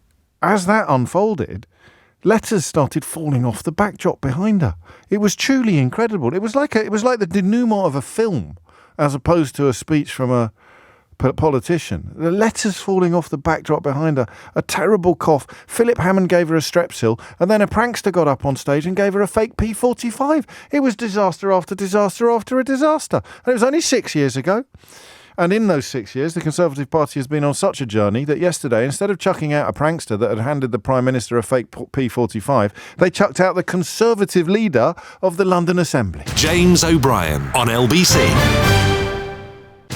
as that unfolded, letters started falling off the backdrop behind her. It was truly incredible. It was like the denouement of a film, as opposed to a speech from a politician. The letters falling off the backdrop behind her. A terrible cough. Philip Hammond gave her a strepsil, and then a prankster got up on stage and gave her a fake P45. It was disaster after disaster after a disaster. And it was only 6 years ago. And in those 6 years, the Conservative Party has been on such a journey that yesterday, instead of chucking out a prankster that had handed the Prime Minister a fake P45, they chucked out the Conservative leader of the London Assembly. James O'Brien on LBC.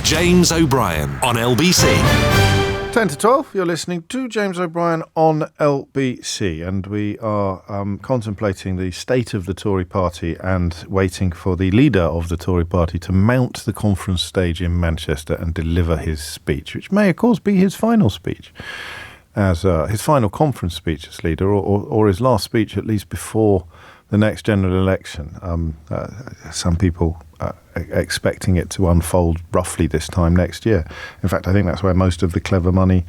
James O'Brien on LBC. 10 to 12, you're listening to James O'Brien on LBC, and we are contemplating the state of the Tory party and waiting for the leader of the Tory party to mount the conference stage in Manchester and deliver his speech, which may, of course, be his final speech, as his final conference speech as leader, or his last speech, at least before the next general election. Some people expecting it to unfold roughly this time next year. In fact, I think that's where most of the clever money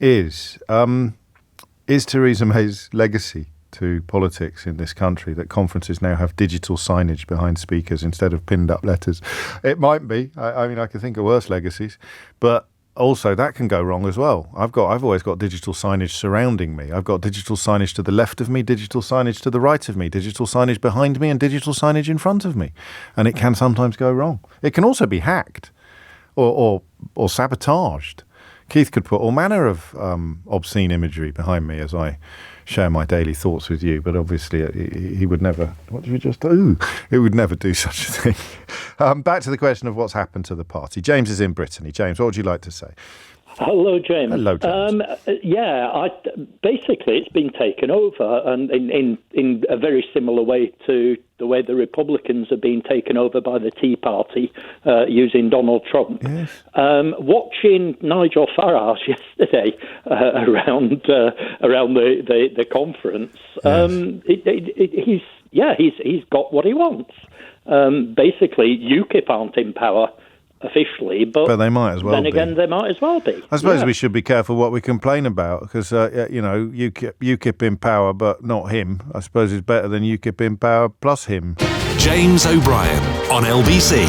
is. Is Theresa May's legacy to politics in this country that conferences now have digital signage behind speakers instead of pinned up letters? It might be. I mean, I can think of worse legacies, but also that can go wrong as well. I've always got digital signage surrounding me. I've got digital signage to the left of me, digital signage to the right of me, digital signage behind me, and digital signage in front of me. And it can sometimes go wrong. It can also be hacked or sabotaged. Keith could put all manner of obscene imagery behind me as I share my daily thoughts with you, but obviously he would never. What did you just do? He would never do such a thing. Back to the question of what's happened to the party. James is in Brittany. James, what would you like to say? Hello, James. Hello, James. Basically, it's been taken over, and in a very similar way to the way the Republicans are being taken over by the Tea Party using Donald Trump. Yes. Watching Nigel Farage yesterday around the conference, he's got what he wants. Basically, UKIP aren't in power officially, but they might as well. Then again, they might as well be. I suppose we should be careful what we complain about, because UKIP in power, but not him. I suppose it's better than UKIP in power plus him. James O'Brien on LBC.